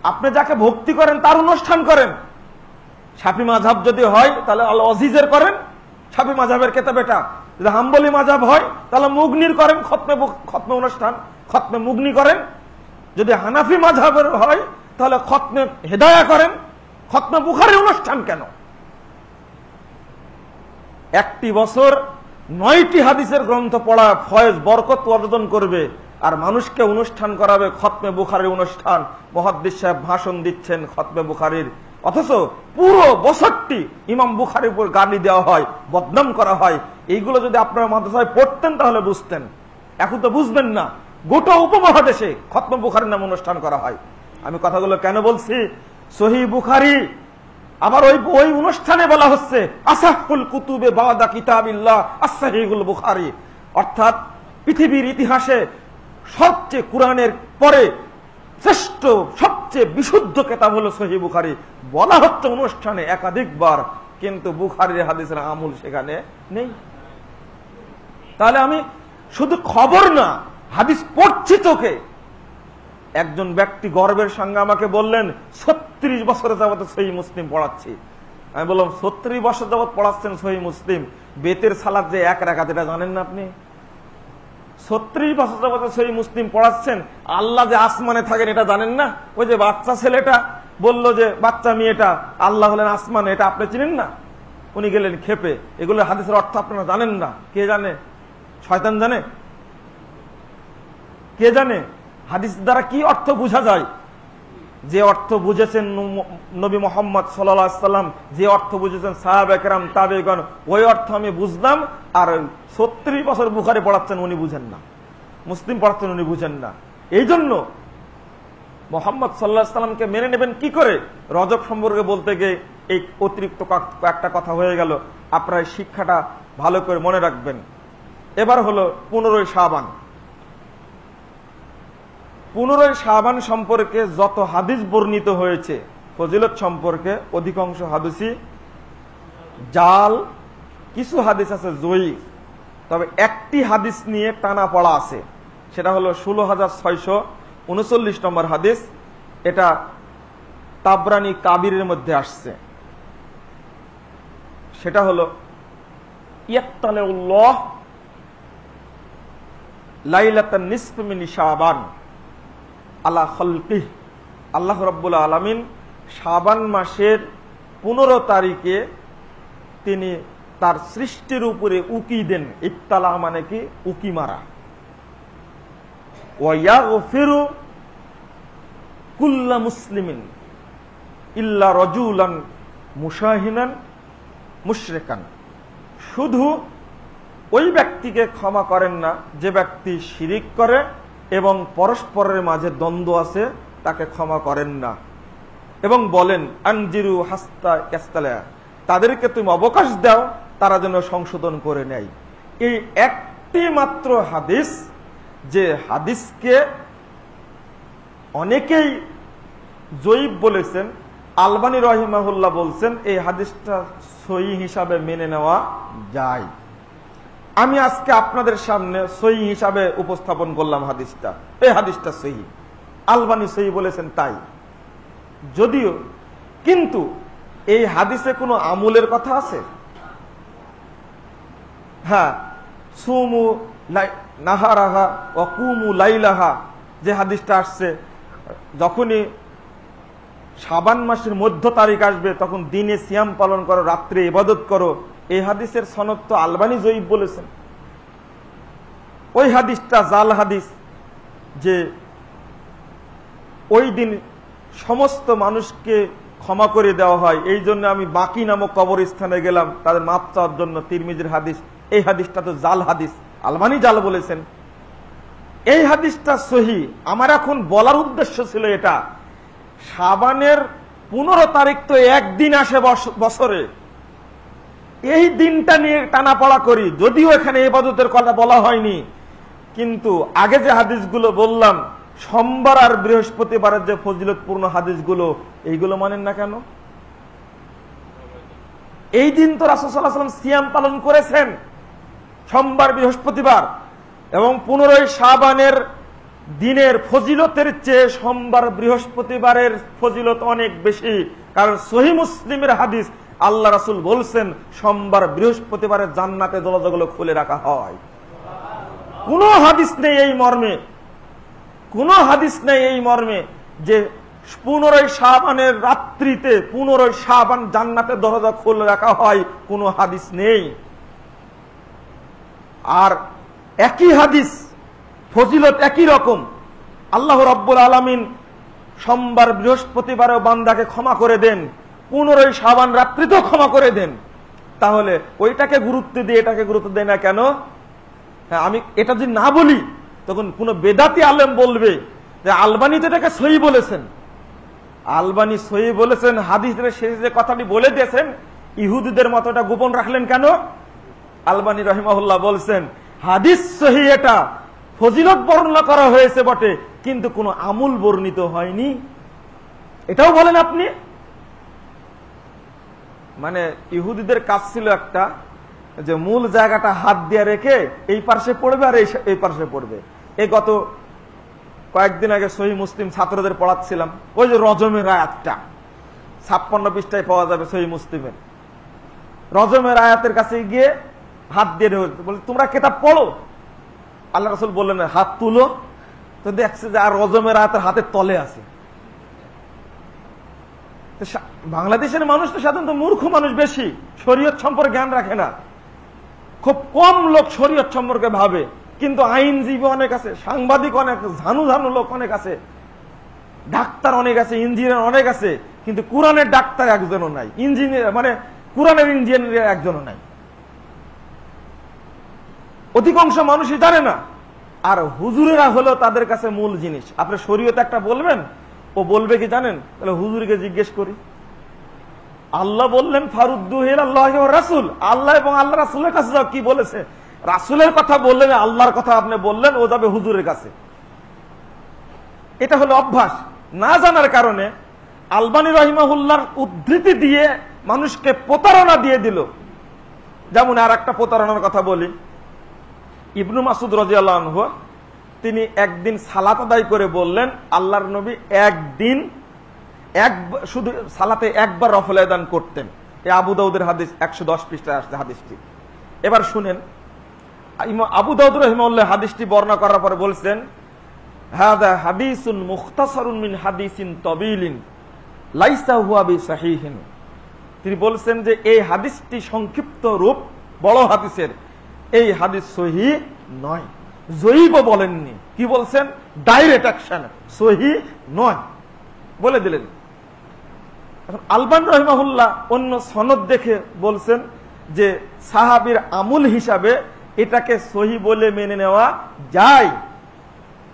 আপনি যাকে ভক্তি করেন তার অনুষ্ঠান করেন। শাফি মাযহাব যদি হয় তাহলে আল আজিজের করেন, শাফি মাযহাবের কিতাব এটা। যদি হাম্বলি মাযহাব হয় তাহলে মুগনির করেন, খতমে অনুষ্ঠান, খতমে মুগনি করেন। যদি হানাফি মাযহাবের হয় তাহলে খতমে হেদায়া করেন। খতমে বুখারী অনুষ্ঠান কেন? একটি বছর 9টি হাদিসের গ্রন্থ পড়া ফয়েজ বরকত অর্জন করবে, আর মানুষকে অনুষ্ঠান করাবে খতমে বুখারীর অনুষ্ঠান। মুহাদ্দিস সাহেব ভাষণ দিচ্ছেন খতমে বুখারীর, অথচ পুরো বছরটি ইমাম বুখারীর উপর গালি দেওয়া হয়, বদনাম করা হয়। এইগুলো যদি আপনারা মাদ্রাসায় পড়তেন তাহলে বুঝতেন। এখন তো বুঝবেন না। গোটা উপমহাদেশে খতম বুখারীর নামে অনুষ্ঠান করা হয়। আমি কথাগুলো কেন বলছি? সহিহ বুখারী, আবার ওই অনুষ্ঠানে বলা হচ্ছে আসাহুল কুতুবে বাদা কিতাবিল্লাহ as-সহিহুল বুখারী, অর্থাৎ পৃথিবীর ইতিহাসে সবচেয়ে কুরআনের পরে শ্রেষ্ঠ সবচেয়ে বিশুদ্ধ কিতাব হলো সহিহ বুখারী। বলা হচ্ছে অনুষ্ঠানে একাধিকবার, কিন্তু বুখারীর হাদিসের আমল সেখানে নেই। তাহলে আমি শুধু খবর না, হাদিস পড়ছি চোখে। একজন ব্যক্তি গর্বের সঙ্গে আমাকে বললেন 36 বছর যাবত সহিহ মুসলিম পড়াচ্ছি। আমি বললাম 36 বছর যাবত পড়াচ্ছেন সহিহ মুসলিম, বেতের সালাত যে এক রাকাত এটা জানেন না আপনি? 36 বছর যাবত সহিহ মুসলিম পড়াচ্ছেন, আল্লাহ যে আসমানে থাকেন এটা জানেন না? ওই যে বাচ্চা ছেলেটা বললো যে বাচ্চা মেয়েটা আল্লাহ হলেন আসমানে, এটা আপনি চিনেন না? উনি গেলেন খেপে। এগুলো হাদিসের অর্থ আপনারা জানেন না। কে জানে? শয়তান জানে? কে জানে হাদিস দ্বারা কি অর্থ বোঝা যায়? যে অর্থ বুঝেছেন নবী মুহাম্মদ সাল্লাল্লাহু আলাইহি ওয়াসাল্লাম, যে অর্থ বুঝেছেন সাহাবায়ে কেরাম, তাবেঈগণ, ওই অর্থ আমি বুঝলাম। আর 36 বছর বুখারী পড়াচ্ছেন উনি বুঝেন না, মুসলিম পড়াচ্ছেন উনি বুঝেন না। এই জন্য মুহাম্মদ সাল্লাল্লাহু আলাইহি ওয়াসাল্লামকে মেনে নেবেন কি করে? রজব সম্পর্কে বলতে গিয়ে এই অতিরিক্ত একটা কথা হয়ে গেল। আপনারা এই শিক্ষাটা ভালো করে মনে রাখবেন। এবার হলো 15 শাবান। 15 শাবান সম্পর্কে যত হাদিস বর্ণিত হয়েছে ফজিলত সম্পর্কে, অধিকাংশ হাদিসই জাল, কিছু হাদিস আছে জয়ীফ। তবে একটি হাদিস নিয়ে টানা পড়া আছে, সেটা হলো 16,639 নম্বর হাদিস। এটা তাবরানী কাবিরের মধ্যে আসছে। সেটা হলো ইয়াত্তালিউল্লাহ লাইলাতান নিসফি মিন শাবান আলা খালকিহ। আল্লাহ রাব্বুল আলামিন শাবান মাসের 15 তারিখে তিনি তার সৃষ্টির উপরে উকি দেন। ইত্তালা মানে কি? উকি মারা। ওয়া ইয়াগফিরু কুল্লা মুসলিমিন ইল্লা রাজুলান মুশাহিনান মুশরিকান। শুধু ওই ব্যক্তিকে ক্ষমা করেন না যে ব্যক্তি শিরিক করে এবং পরস্পরের মাঝে দ্বন্দ্ব আছে, তাকে ক্ষমা করেন না। এবং বলেন আনজিরু হাস্তা কাস্তালা, তাদেরকে তুমি অবকাশ দাও তারা যেন সংশোধন করে নেয়। এই একটি মাত্র হাদিস, যে হাদিসকে অনেকেই জয়ীফ বলেছেন, আলবানী রহিমাহুল্লাহ বলছেন এই হাদিসটা সহিহ হিসাবে মেনে নেওয়া যায়। আমি আজকে আপনাদের সামনে সহিহ হিসাবে উপস্থাপন করলাম হাদিসটা। এই হাদিসটা সহিহ, আলবানী সহিহ বলেছেন তাই। যদিও কিন্তু এই হাদিসে কোনো আমলের কথা আছে? হ্যাঁ, সুমু নাহারাহা ওয়া কুমু লাইলাহা, যে হাদিসটা আসছে যখনই শাবান মাসের মধ্য তারিখ আসবে তখন দিনে সিয়াম পালন করো, রাত্রে ইবাদত করো। এই হাদিসের সনদ তো আলবানী জয়ীফ বলেছেন। ওই হাদিসটা জাল হাদিস, যে ওই দিন সমস্ত মানুষকে ক্ষমা করে দেওয়া হয়। এই জন্য আমি বাকি নামক কবরস্থানে গেলাম তাদের মাপ চাওয়ার জন্য। তিরমিজির হাদিস। এই হাদিসটা তো জাল হাদিস, আলবানী জাল বলেছেন। এই হাদিসটা সহিহ। আমার এখন বলার উদ্দেশ্য ছিল এটা, শাবানের 15 তারিখ তো একদিন আসে বছরে, এই দিনটা নিয়ে টানাপড়া করি। যদিও এখানে ইবাদতের কথা বলা হয়নি, কিন্তু আগে যে হাদিসগুলো বললাম, সোমবার আর বৃহস্পতিবারের যে ফজিলতপূর্ণ হাদিসগুলো, এইগুলো মানেন না কেন? এই দিন তো রাসূল সাল্লাল্লাহু আলাইহি ওয়াসাল্লাম সিয়াম পালন করেছেন, সোমবার বৃহস্পতিবার। এবং 15 শাবানের দিনের ফজিলতের চেয়ে সোমবার বৃহস্পতিবারের ফজিলত অনেক বেশি। কারণ সহিহ মুসলিমের হাদিস, আল্লাহ রাসূল বলছেন সোমবার বৃহস্পতিবারের জান্নাতে দরজাগুলো খুলে রাখা হয়। কোন হাদিস নেই এই মর্মে, কোন হাদিস নেই এই মর্মে যে 15 শাবানের রাত্রিতে 15 শাবান জান্নাতে দরজা খুলে রাখা হয়, কোন হাদিস নেই। আর একই হাদিস, ফজিলত একই রকম। আল্লাহ রাব্বুল আলামিন সোমবার বৃহস্পতিবারেও বান্দাকে ক্ষমা করে দেন, 15ই শাবান রাত্রিতেও ক্ষমা করে দেন, তাহলে ওইটাকে গুরুত্ব দিয়ে এটাকে গুরুত্ব দেয় না কেন? হ্যাঁ, আমি এটা যদি না বলি তখন কোন বেদাতি আলেম বলবে যে আলবানী তো এটাকে সহি বলেছেন। আলবানী সহি বলেছেন, হাদিসের শেষে যে কথাটি বলে দিয়েছেন, ইহুদিদের মতো এটা গোপন রাখলেন কেন? আলবানী রহিমাহুল্লাহ বলছেন হাদিস সহি, এটা ফজিলত বর্ণনা করা হয়েছে বটে, কিন্তু কোনো আমল বর্ণিত হয়নি। এটাও বলেন আপনি। মানে ইহুদিদের কাজ ছিল একটা, যে মূল জায়গাটা হাত দিয়ে রেখে এই পার্শ্বে পড়বে আর এই পার্শ্বে পড়বে। এই গত কয়েকদিন আগে সহি মুসলিম ছাত্রদের পড়াচ্ছিলাম, ওই যে রজমের আয়াতটা 56 পৃষ্ঠায় পাওয়া যাবে সহি মুসলিমের। রজমের আয়াতের কাছে গিয়ে হাত দিয়ে বলে তোমরা কিতাব পড়ো, আল্লাহ রাসূল বললেন হাত তুলো, তো দেখছে যে আর রজমের আয়াতের হাতের তলে আছে। বাংলাদেশের মানুষ তো সাধারণত মূর্খ মানুষ, বেশি শরীয়ত সম্পর্কে জ্ঞান রাখে না। খুব কম লোক শরীয়ত সম্পর্কে ভাবে, কিন্তু আইনজীবী অনেক আছে, সাংবাদিক অনেক, ঝানু ঝানু লোক অনেক আছে, ডাক্তার অনেক আছে, ইঞ্জিনিয়ার অনেক আছে, কিন্তু কোরআনের ডাক্তার একজনও নাই, ইঞ্জিনিয়ার মানে কোরআনের ইঞ্জিনিয়ার একজনও নাই। অধিকাংশ মানুষই জানে না। আর হুজুরেরা হলো তাদের কাছে মূল জিনিস। আপনি শরীয়ত একটা বলবেন, ও বলবে কি জানেন? তাহলে হুজুরকে জিজ্ঞেস করি। আল্লাহ বললেন ফারুদ্দু ইলাল্লাহি ওয়া রাসূল, আল্লাহ এবং আল্লাহ রাসূলের কাছে যাও। কি বলেছে? রাসূলের কথা বললেন, আল্লাহর কথা আপনি বললেন, ও যাবে হুজুরের কাছে। এটা হলো অভ্যাস। না জানার কারণে আলবানী রহিমাহুল্লাহর উদ্ধৃতি দিয়ে মানুষকে প্রতারণা দিয়ে দিল। যেমন আর একটা প্রতারণার কথা বলি। ইবনু মাসুদ রাদিয়াল্লাহু আনহু তিনি একদিন সালাত আদায় করে বললেন, আল্লাহর নবী একদিন শুধু সালাতে একবার রফল আদান করতেন। এই আবু দাউদের হাদিস 110 পৃষ্ঠায় আসছে হাদিসটি। এবার শুনেন, আবু দাউদ রাহিমাহুল্লাহ হাদিসটি বর্ণনা করার পরে বলছেন, হাযা হাদিসুন মুখতাসারুন মিন হাদিসিন তাবিলিন লাইসা হুয়া বিসাহিহিন। তিনি বলছেন যে এই হাদিসটি সংক্ষিপ্ত রূপ, বড় হাদিসের, এই হাদিস সহিহ নয়। জয়ীব বলেননি, কি বলছেন? ডাইরেক্ট অ্যাকশন, সহিহ নয় বলে দিলেন। এখন আলবানী রাহিমাহুল্লাহ অন্য সনদ দেখে বলছেন যে সাহাবীর আমল হিসাবে এটাকে সহিহ বলে মেনে নেওয়া যায়,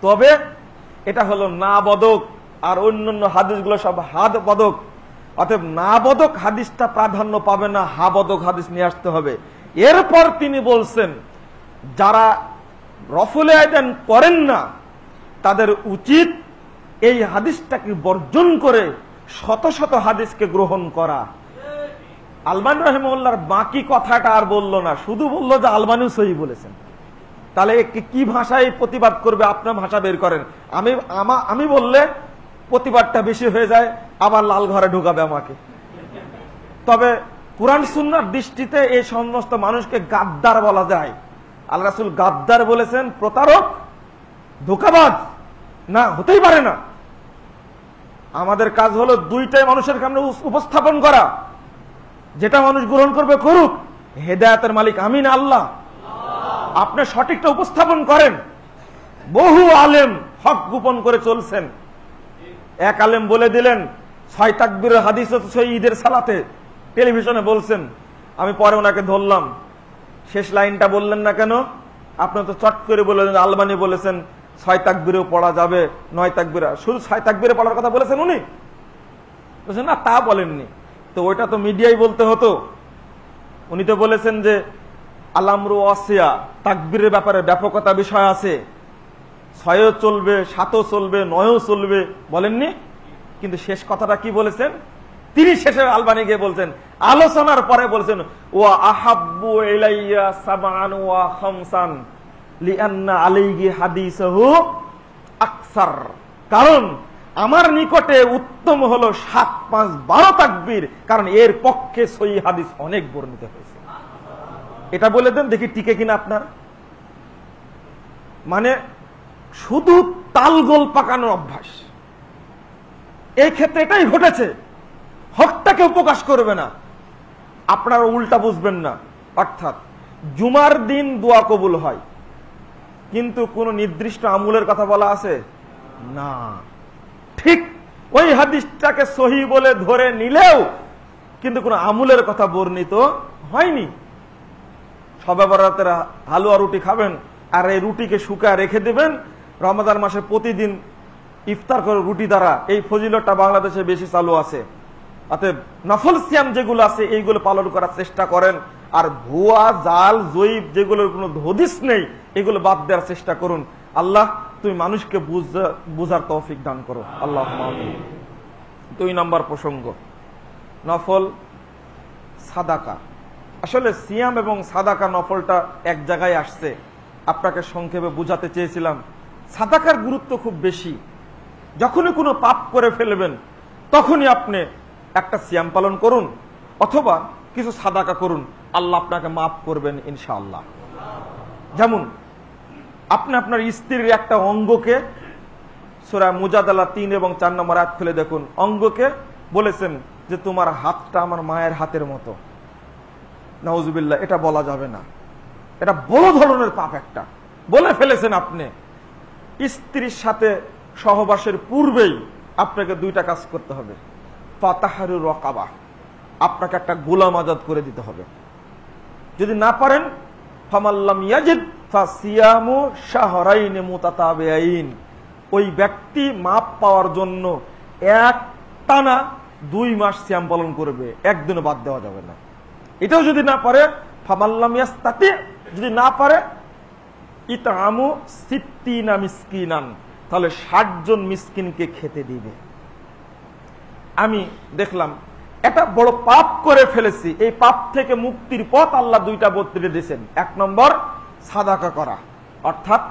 তবে এটা হলো না বদক, আর অন্যান্য হাদিসগুলো সব হাদ বদক। অতএব না বদক হাদিসটা প্রাধান্য পাবে না, হা বদক হাদিস নিয়ে আসতে হবে। এরপর তিনি বলছেন যারা রফলে আদান করেন না তাদের উচিত এই হাদিসটাকে বর্জন করে শত শত হাদিসকে গ্রহণ করা। আলবানী রাহিমাহুল্লাহর বাকি কথাটা আর বলল না, শুধু বলল যে আলবানী সহিহ বলেছেন। তাহলে কি ভাষায় প্রতিবাদ করবে? আপনার ভাষা বের করেন। আমি বললে প্রতিবাদটা বেশি হয়ে যায়, আবার লাল ঘরে ঢুকাবে আমাকে। তবে কুরআন সুন্নাহর দৃষ্টিতে এই সমস্ত মানুষকে গাদ্দার বলা যায়। আল্লাহ রাসূল গাদ্দার বলেছেন, প্রতারক, ধোঁকাবাজ না, হতেই পারে না। আমাদের কাজ হলো দুইটাই মানুষের সামনে উপস্থাপন করা, যেটা মানুষ গ্রহণ করবে করুক। হেদায়েতের মালিক আমি না আল্লাহ। আপনি সঠিকটা উপস্থাপন করেন। বহু আলেম হক গোপন করে চলছেন। এক আলেম বলে দিলেন 6 তাকবীরের হাদিস হচ্ছে ঈদের সালাতে, টেলিভিশনে বলছেন। আমি পরে ওনাকে ধরলাম, শেষ লাইনটা বললেন না কেন? আপনি তো চট করে বললেন আলবানী বলেছেন 6 তাকবীরেও পড়া যাবে, 9 তাকবীর, শুধু 6 তাকবীরে পড়ার কথা বলেছেন উনি? বলছেন না, তা বলেননি। তো ওইটা তো মিডিয়ায় বলতে হতো। উনি তো বলেছেন যে আল-আমরু ওয়াসিয়া, তাকবীরের ব্যাপারে ব্যাপকতা বিষয় আছে, 6ও চলবে, 7ও চলবে, 9ও চলবে, বলেননি? কিন্তু শেষ কথাটা কি বলেছেন? তিনি শেষে আলবানী গিয়ে বলছেন, আলোচনার পরে বলছেন ওয়া আহাব্বু ইলাইয়া সাবআন ওয়া খামসান লিআন্না আলাইহি হাদিসুহু আকসার। কারণ আমার নিকটে উত্তম হলো 7, 5, 12 তাকবীর, কারণ এর পক্ষে সহিহ হাদিস অনেক বর্ণিত হয়েছে। এটা বলে দেন দেখি টিকে কিনা আপনার। মানে শুধু তালগোল পাকানোর অভ্যাস। এই ক্ষেত্রে এটাই ঘটেছে, হকটাকে প্রকাশ করবে না, আপনারা উল্টা বুঝবেন না। অর্থাৎ জুমার দিন দোয়া কবুল হয়, কিন্তু কোন নির্দিষ্ট আমলের কথা বলা আছে না। ঠিক ওই হাদিসটাকে সহিহ বলে ধরে নিলেও কিন্তু কোনো আমলের কথা বর্ণিত হয়নি। শবে বরাতের হালুয়া রুটি খাবেন, আর এই রুটিকে শুকায় রেখে দেবেন, রমাদান মাসে প্রতিদিন ইফতার করে রুটি দ্বারা, এই ফজিলতটা বাংলাদেশে বেশি চালু আছে। অতএব নফল সিয়াম যেগুলো আছে এইগুলো পালন করার চেষ্টা করেন, আর ভুয়া জাল জয়ীব যেগুলোর কোনো হদিস নেই এগুলো বাদ দেওয়ার চেষ্টা করুন। আল্লাহ তুমি মানুষকে বুঝার তৌফিক দান করো, আল্লাহ আমিন। 2 নম্বর প্রসঙ্গ, নফল সাদাকা। আসলে সিয়াম এবং সাদাকা নফলটা এক জায়গায় আসছে, আপনাকে সংক্ষেপে বুঝাতে চেয়েছিলাম। সাদাকার গুরুত্ব খুব বেশি। যখনই কোনো পাপ করে ফেলবেন তখনই আপনি একটা সিয়াম পালন করুন অথবা কিছু সাদাকা করুন, আল্লাহ আপনাকে মাফ করবেন ইনশাআল্লাহ। যেমন আপনি আপনার স্ত্রীর একটা অঙ্গকে, সূরা মুজাদালা 3 এবং 4 নম্বর আয়াত খুলে দেখুন, অঙ্গকে বলেছেন যে তোমার হাতটা আমার মায়ের হাতের মতো। নাউজুবিল্লাহ, এটা বলা যাবে না, এটা বড় ধরনের পাপ একটা বলে ফেলেছেন আপনি। স্ত্রীর সাথে সহবাসের পূর্বেই আপনাকে 2টা কাজ করতে হবে। ফাতাহারুর রাকাবা, আপনাকে একটা গোলাম আজাদ করে দিতে হবে। যদি না পারেন, ফামাল্লাম ইয়াজিদ ফাসিয়ামু শাহরাইন মুতাতাবিআইন, ওই ব্যক্তি মাপ পাওয়ার জন্য এক টানা 2 মাস সিয়াম পালন করবে, একদিনও বাদ দেওয়া যাবে না। এটাও যদি না পারে, ফামাল্লাম ইয়াস্তাতি, যদি না পারে ইতআমু 60 মিসকিনান, তাহলে 60 জন মিসকিনকে খেতে দিবে। আমি দেখলাম এটা বড় পাপ করে ফেলেছি, এই পাপ থেকে মুক্তির পথ আল্লাহ 2টা বর্তিয়ে দিয়েছেন। 1 নম্বর সাদাকা করা, অর্থাৎ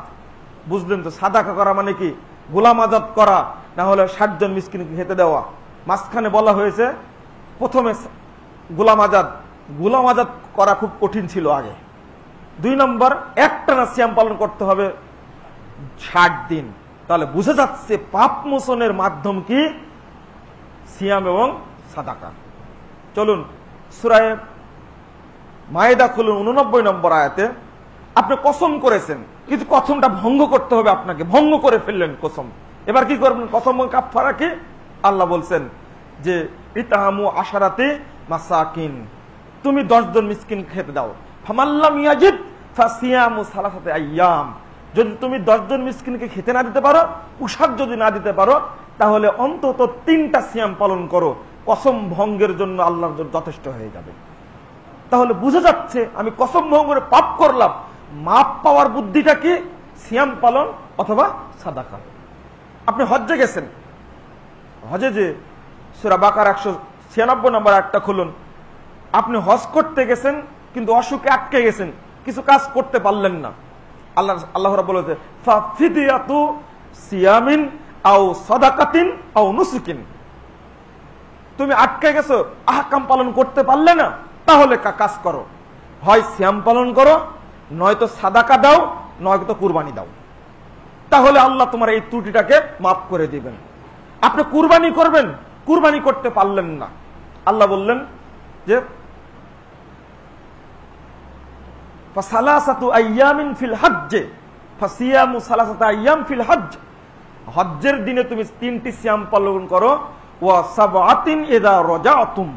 বুঝলেন তো সাদাকা করা মানে কি? গোলাম আজাদ করা, না হলে 60 জন মিসকিনকে খেতে দেওয়া। মাঝখানে বলা হয়েছে প্রথমে গোলাম আজাদ করা খুব কঠিন ছিল আগে। 2 নম্বর একটানা সিয়াম পালন করতে হবে 60 দিন। তাহলে বুঝে যাচ্ছে পাপ মোচনের মাধ্যম কি? সিয়াম এবং সাদাকা। চলুন সূরা মায়েদা খুলুন, 89 নম্বর আয়াতে। আপনি কসম করেছেন, কিন্তু কসমটা ভঙ্গ করতে হবে আপনাকে, ভঙ্গ করে ফেললেন কসম। এবার কি করবেন? কসম কাফারা কি? আল্লাহ বলছেন যে ইতাহামু আশারাতে মাসাকিন, তুমি 10 জন মিসকিন খেতে দাও। ফামাল্লাম ইয়াজিদ ফাসিয়ামু সালাসাতে আইয়াম, যদি তুমি 10 জন মিসকিনকে খেতে না দিতে পারো, পোশাক যদি না দিতে পারো, তাহলে অন্তত 3টা সিয়াম পালন করো। কসম ভঙ্গের জন্য আল্লাহর জন্য যথেষ্ট হয়ে যাবে। তাহলে বুঝা যাচ্ছে আমি কসম ভঙ্গ করে পাপ করলাম, মাপ পাওয়ার বুদ্ধিটা কি? সিয়াম পালন অথবা সাদাকা। আপনি হজ্জে গেছেন, হজে যে সূরা বাকারা 196 নম্বর আয়াতটা খুলুন। আপনি হজ করতে গেছেন কিন্তু অসুখে আটকে গেছেন, কিছু কাজ করতে পারলেন না। আল্লাহ রাব্বুল বলেছে ফাফিদিয়াতু সিয়ামিন আও সাদাকাতিন আও নুসুকিন, তুমি আটকে গেছো, আহকাম পালন করতে পারলে না, তাহলে কাজ করো, হয় সিয়াম পালন করো, নয়তো সাদাকা দাও, নয়তো কুরবানি দাও। তাহলে আল্লাহ তোমার এই ত্রুটিটাকে মাফ করে দিবেন। আপনি কুরবানি করবেন, কুরবানি করতে পারলেন না, আল্লাহ বললেন যে ফাসালাসাতু আইয়ামিন ফিল হজ্জ ফাসিয়ামু সালাসাতা আইয়াম ফিল হজ্জ, হজ্জের দিনে তুমি 3টি সিয়াম পালন করো। ওয়া সাবআতিন ইযা রাজাতুম,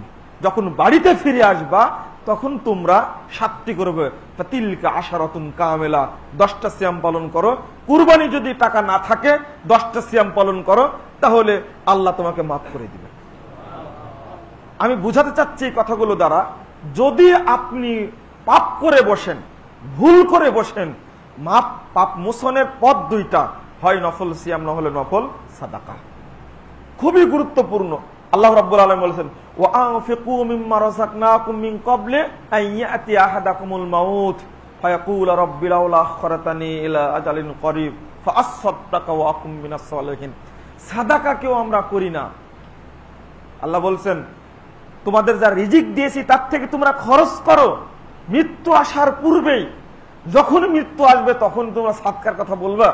যখন বাড়িতে ফিরে আসবা তখন তোমরা 7টি করবে। ফাতিলকা আশারাতুন কামিলা, 10টা সিয়াম পালন করো। কুরবানি যদি টাকা না থাকে 10টা সিয়াম পালন করো, তাহলে আল্লাহ তোমাকে মাফ করে দিবেন। আমি বুঝাতে চাচ্ছি এই কথাগুলো দ্বারা, যদি আপনি পাপ করে বসেন, ভুল করে বসেন, পাপ মোচনের পথ 2টা, হয় নফল সিয়াম, না হলে নফল সাদাকা। খুবই গুরুত্বপূর্ণ। আল্লাহ রাব্বুল আলামিন বলেছেন ওয়া আনফিকু মিম্মা রাযাকনাকুম মিন ক্বাবলি আন ইয়াতি আহাদাকুমুল মাউত ফায়াকুল রাব্বি লাউলা আখখারতানি ইলা আজালিন করিব ফাআসসাদদাকা ওয়া আকুম মিনাস সালিহিন। সাদাকা কেউ আমরা করি না। আল্লাহ বলছেন তোমাদের যা রিজিক দিয়েছি তার থেকে তোমরা খরচ করো মৃত্যু আসার পূর্বেই। যখন মৃত্যু আসবে তখন তোমরা সাদকার কথা বলবা,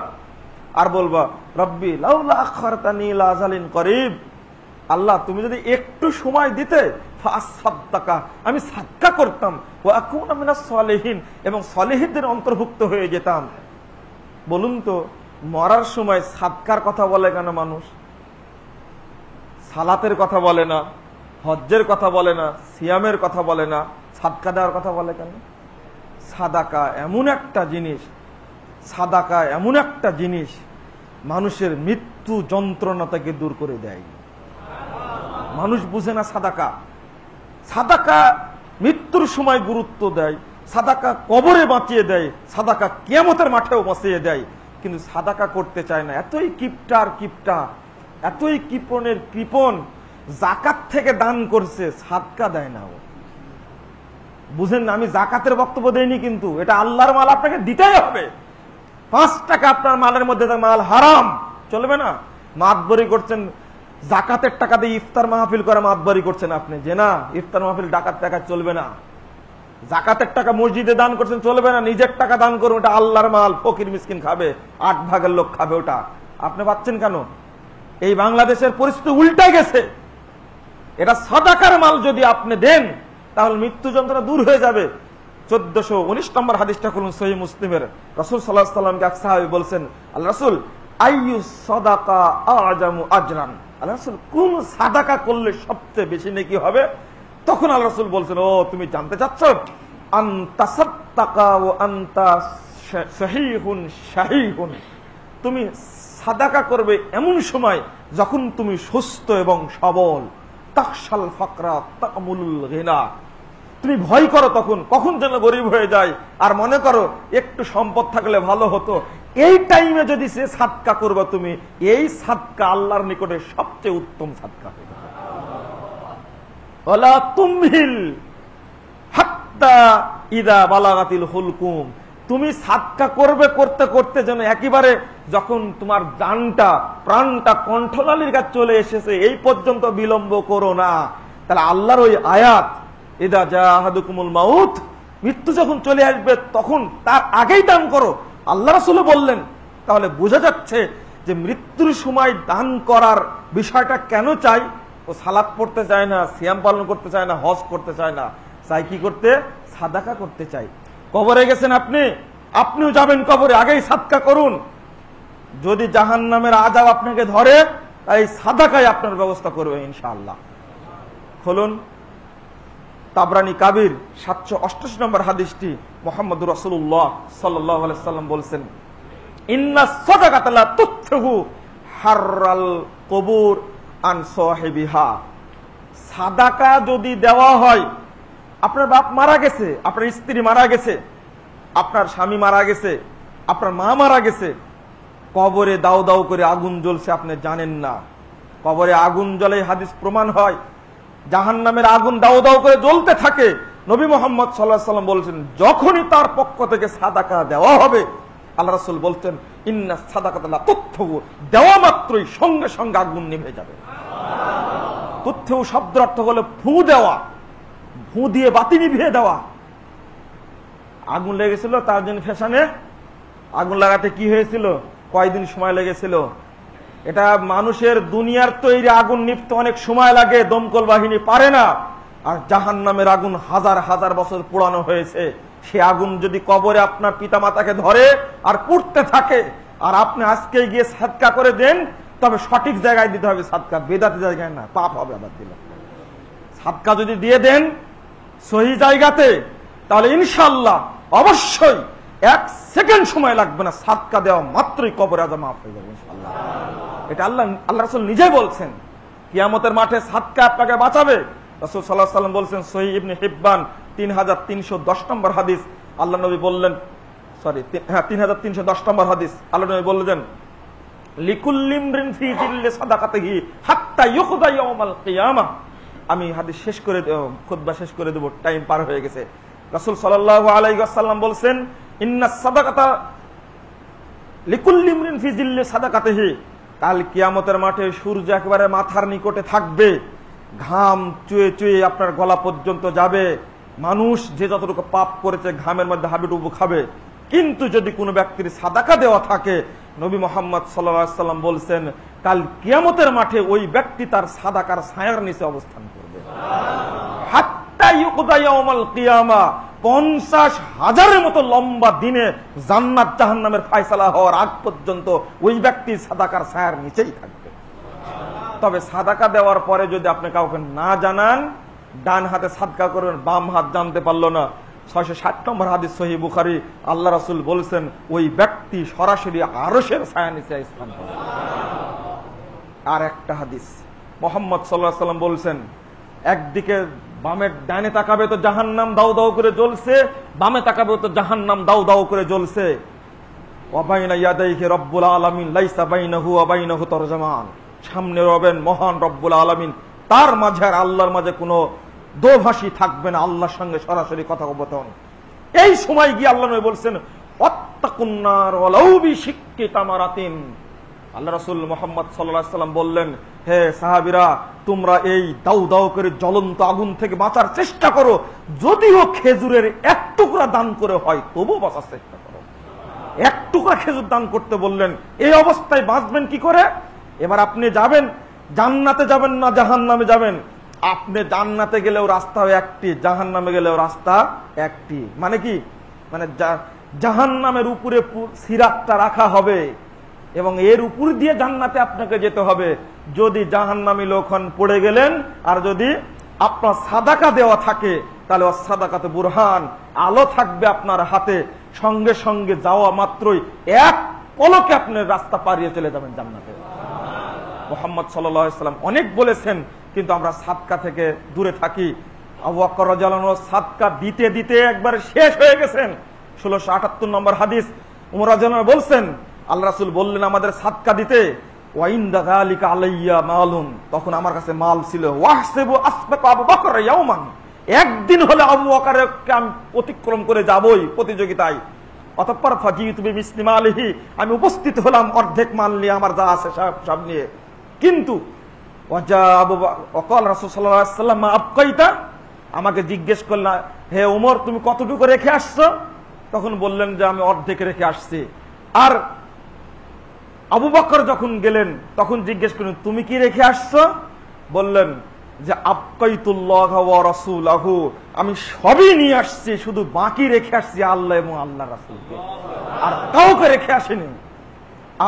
আর বলবা রব্বি লাউলা আখখারতানি ইলা আজালিন করিব, আল্লাহ তুমি যদি একটু সময় দিতে ফাআসসাদদাকা, আমি সাদকা করতাম, ওয়া আকুনা মিনাস সালিহিন, এবং সালিহীদের অন্তর্ভুক্ত হয়ে যেতাম। বলুন তো মরার সময় সাদকার কথা বলে কেন মানুষ? সালাতের কথা বলে না, হজ্জের কথা বলে না, সিয়ামের কথা বলে না, সাদকা দেওয়ার কথা বলে কেন? সাদাকা এমন একটা জিনিস, সাদাকা এমন একটা জিনিস মানুষের মৃত্যু যন্ত্রণা থেকে দূর করে দেয়। মানুষ বুঝে না সাদাকা। সাদাকা মৃত্যুর সময় গুরুত্ব দেয়, সাদাকা কবরে বাঁচিয়ে দেয়, সাদাকা কিয়ামতের মাঠেও বাঁচিয়ে দেয়, কিন্তু সাদাকা করতে চায় না। এতই কিপটার কিপটা, এতই কৃপণের কৃপণ, জাকাত থেকে দান করছে, সাদকা দেয় না। ও বুঝেন না, আমি জাকাতের বক্তব্য দেইনি, কিন্তু এটা আল্লাহর মাল, আপনাকে দিতেই হবে। 5 টাকা আপনার মালের মধ্যে মাল হারাম, চলবে না। মাতবরি করছেন, জাকাতের টাকা দিয়ে ইফতার মাহফিল করে মাতবরি করছেন আপনি, যে না ইফতার মাহফিল ডাকাত টাকা চলবে না। জাকাতের টাকা মসজিদে দান করছেন, চলবে না। নিজের টাকা দান করুন, ওটা আল্লাহর মাল, ফকির মিসকিন খাবে, 8 ভাগের লোক খাবে ওটা। আপনি পাচ্ছেন কেন? এই বাংলাদেশের পরিস্থিতি উল্টে গেছে। এটা সাদাকার মাল যদি আপনি দেন, তাহলে মৃত্যু যন্ত্রণা দূর হয়ে যাবে। 1419 নম্বর হাদিসটা খুলুন, সহিহ মুসলিমের। রাসূল সাল্লাল্লাহু আলাইহি ওয়াসাল্লামকে এক সাহাবী বলছেন, আল্লাহ রাসূল, আইয়ু সাদাকা আ'জামু আজরান, আল্লাহ রাসূল কোন সাদাকা করলে সবচেয়ে বেশি নেকি হবে? তখন আল্লাহ রাসূল বলছেন, ও তুমি জানতে চাচ্ছ? আনতা সাদাকা ওয়া আনতা সহিহুন শাহীহুন, তুমি সাদাকা করবে এমন সময় যখন তুমি সুস্থ এবং সবল। তাকশাল ফাকরা তা'মুলুল গিনা, তুমি ভয় করো তখন কখন যেন গরিব হয়ে যায়, আর মনে করো একটু সম্পদ থাকলে ভালো হতো। এই টাইমে যদি সে সাদকা করবে তুমি, এই সাদকা আল্লাহর নিকটে সবচেয়ে উত্তম সাদকা হবে। ওয়ালা তুমহিল হাত্তা ইদা বালাগাতিল হুলকুম, তুমি সাদকা করবে করতে করতে যেন একেবারে যখন তোমার জানটা প্রাণটা কণ্ঠনালীর কাছে চলে এসেছে, এই পর্যন্ত বিলম্ব করো না। তাহলে আল্লাহর ওই আয়াত, ইদা জাহাদুকুমুল মাউত, মৃত্যু যখন চলে আসবে তখন তার আগেই দান করো, আল্লাহ রাসূল বললেন। তাহলে বোঝা যাচ্ছে যে মৃত্যুর সময় দান করার বিষয়টা কেন চাই? ও সালাত পড়তে চায় না, সিয়াম পালন করতে চায় না, হজ করতে চায় না, চাই কি করতে? সাদাকা করতে চাই। কবরে গেছেন আপনি, আপনিও যাবেন কবরে, আগেই সাদকা করুন। যদি জাহান্নামের আযাব আপনাকে ধরে, তাই সাদাকায় আপনার ব্যবস্থা করবে ইনশাআল্লাহ। খুলুন তাবরানী কাবির 788 নম্বর হাদিসটি। মুহাম্মদুর রাসূলুল্লাহ সাল্লাল্লাহু আলাইহি সাল্লাম বলেছেন, ইন্না সাদাকাতা লা তুতফিহু হাররাল কুবুর আন সাহিবিহা, সাদাকা যদি দেওয়া হয়, আপনার বাপ মারা গেছে, আপনার স্ত্রী মারা গেছে, আপনার স্বামী মারা গেছে, আপনার মা মারা গেছে, কবরে দাও দাও করে আগুন জ্বলছে, আপনি জানেন না। কবরে আগুন জ্বলে, হাদিস প্রমাণ হয়। জাহান্নামের আগুন দাও দাও করে জ্বলতে থাকে। নবী মুহাম্মদ সাল্লাল্লাহু আলাইহি ওয়াসাল্লাম বলেছেন, যখনই তার পক্ষ থেকে সাদাকা দেওয়া হবে, আল্লাহ রাসূল বলতেন, ইন্না সাদাকাতা লা তুতফিহু, দেওয়া মাত্রই সঙ্গে সঙ্গে আগুন নিভে যাবে। তুতফিহু শব্দের অর্থ হলো ফু দেওয়া, ফু দিয়ে বাতি নিভিয়ে দেওয়া। আগুন লেগেছিল তার জন্য ফ্যাশনে, আগুন লাগাতে কি হয়েছিল, কয়দিন সময় লেগেছিল। এটা মানুষের দুনিয়ার তৈরি আগুন নিভতে অনেক সময় লাগে, দমকল বাহিনী পারে না। আর জাহান্নামের আগুন হাজার হাজার বছর পোড়ানো হয়েছে। সে আগুন যদি কবরে আপনার পিতা মাতাকে ধরে আর পুড়তে থাকে, আর আপনি আজকে গিয়ে সাদকা করে দেন, তবে সঠিক জায়গায় দিতে হবে সাদকা, বেদাতি জায়গায় না, পাপ হবে আবার দিলে। সাদকা যদি দিয়ে দেন সহি জায়গাতে, তাহলে ইনশাআল্লাহ অবশ্যই 1 সেকেন্ড সময় লাগবে না, সাদকা দেওয়া মাত্রই কবরে আযাব মাফ হয়ে যাবে ইনশাআল্লাহ। এটা আল্লাহ রাসূল নিজেই বলছেন, কিয়ামতের মাঠে সাদকা আপনাকে বাঁচাবে। রাসূল সাল্লাল্লাহু আলাইহি ওয়াসাল্লাম বলছেন, সহিহ ইবনে হিব্বান 3310 নম্বর হাদিস, আল্লাহ নবী বললেন, 3310 নম্বর হাদিস, আল্লাহ নবী বললেন, লিকুল্লি ইমরিন ফি জিল্লি সাদাকাতিহি হাত্তা ইউখযা ইয়াউমাল কিয়ামাহ। আমি হাদিস শেষ করে খুতবা শেষ করে দেব, টাইম পার হয়ে গেছে। রাসূল সাল্লাল্লাহু আলাইহি ওয়াসাল্লাম বলছেন, ইন্নাস সাদাকাতা লিকুল্লি ইমরিন ফি জিল্লি সাদাকাতিহি, কাল কিয়ামতের মাঠে সূর্য একেবারে মাথার নিকটে থাকবে, ঘাম চুয়ে চুয়ে আপনার গলা পর্যন্ত যাবে। মানুষ যে যতটুকু পাপ করেছে ঘামের মধ্যে হাবিডুবু খাবে। কিন্তু যদি কোনো ব্যক্তির সাদাকা দেওয়া থাকে, নবী মুহাম্মদ সাল্লাল্লাহু আলাইহি ওয়াসাল্লাম বলছেন, কাল কিয়ামতের মাঠে ওই ব্যক্তি তার সাদাকার ছায়ার নিচে অবস্থান করবে। হাত্তা ইউকযা ইয়াউমাল কিয়ামা, 50,000-এর মতো লম্বা দিনে জান্নাত জাহান্নামের ফয়সালা হওয়ার আগ পর্যন্ত ওই ব্যক্তি সাদাকার ছায়ার নিচেই থাকবে। তবে সাদাকা দেওয়ার পরে যদি আপনি কাউকে না জানান, ডান হাতে সাদকা করবেন, বাম হাত জানতে পারলো না। 660 নম্বর হাদিস সহিহ বুখারী, আল্লাহ রাসূল বলছেন ওই ব্যক্তি সরাসরি আরশের ছায়া নিচে স্থান পাবে। আর একটা হাদিস মুহাম্মদ সাল্লাল্লাহু আলাইহি ওয়াসাল্লাম বলছেন, একদিকে বামের ডানে তাকাবে তো জাহান্নাম দাউ দাউ করে জ্বলছে, বামে তাকাবে তো জাহান্নাম দাউ দাউ করে জ্বলছে। ওয়া বাইনা ইয়াদাইহি রব্বুল আলামিন লাইসা বাইনাহু ওয়া বাইনাহু তারজামান, সামনে রবেন মহান রব্বুল আলামিন, তার মাঝে আর আল্লাহর মাঝে কোনো দোভাষী থাকবে না, আল্লাহর সঙ্গে সরাসরি কথোপকথন। এই সময় গিয়ে আল্লাহ নবী বলছেন ওয়াত্তাকুন নার ওয়ালাউ বিশিক্কি তামারাতিন। আল্লাহ রাসূল মুহাম্মদ সাল্লাল্লাহু আলাইহি ওয়াসাল্লাম বললেন, হে সাহাবীরা, তোমরা এই দাউ দাউ করে জ্বলন্ত আগুন থেকে বাঁচার চেষ্টা করো, যদিও খেজুরের এক টুকরা দান করে হয় তবু বাঁচার চেষ্টা করো। এক টুকরা খেজুর দান করতে বললেন। এই অবস্থায় বাঁচবেন কি করে? এবার আপনি যাবেন জান্নাতে যাবেন না জাহান্নামে যাবেন? আপনি জান্নাতে গেলেও রাস্তা একটি, জাহান্নামে গেলেও রাস্তা একটি। মানে কি? মানে জাহান্নামের উপরে সিরাতটা রাখা হবে এবং এর উপর দিয়ে জান্নাতে আপনাকে যেতে হবে। যদি জাহান্নামী লোক হন পড়ে গেলেন, আর যদি আপনার সাদাকা দেওয়া থাকে তাহলে সাদাকাতে বুরহান, আলো থাকবে আপনার হাতে, সঙ্গে সঙ্গে যাওয়া মাত্রই এক পলকে আপনার রাস্তা পাড়িয়ে চলে যাবেন জান্নাতে। মুহাম্মদ সাল্লাল্লাহু আলাইহি ওয়াসাল্লাম অনেক বলেছেন, কিন্তু আমরা সাদকা থেকে দূরে থাকি। আবু বকর রাদিয়াল্লাহু আনহু সাদকা দিতে দিতে একবার শেষ হয়ে গেছেন। 1678 নম্বর হাদিস, উমর রাদিয়াল্লাহু আনহু বলছেন, আল্লাহ রাসূল বললেন আমাদের সাদকা দিতে, ওয়া ইনদা যালিকা আলাইয়া মালুন, তখন আমার কাছে মাল ছিল। ওয়াহসিবু আসবাকা আবু বকর ইয়াওমান, একদিন হলে আবু বকরকে আমি অতিক্রম করে যাবই প্রতিযোগিতায়। অতঃপর ফাজিতু বিমিসলি মালিহি, আমি উপস্থিত হলাম অর্ধেক মাল নিয়ে, আমার যা আছে সব নিয়ে। কিন্তু ওয়াকাল রাসূল সাল্লাল্লাহু আলাইহি ওয়াসাল্লাম মা আবকাইতা, আমাকে জিজ্ঞেস করলেন, হে ওমর তুমি কতটুকু রেখে আসছো? তখন বললেন যে আমি অর্ধেক রেখে আসছি। আর আবু বকর যখন গেলেন তখন জিজ্ঞেস করলেন তুমি কি রেখে আসছো? বললেন যে আবকাইতুল্লাহ ওয়া রাসূলাহু, আমি সবই নিয়ে আসছি, শুধু বাকি রেখে আসছি আল্লাহ এবং আল্লাহর রাসূলকে, আর কাউকে রেখে আসেনি।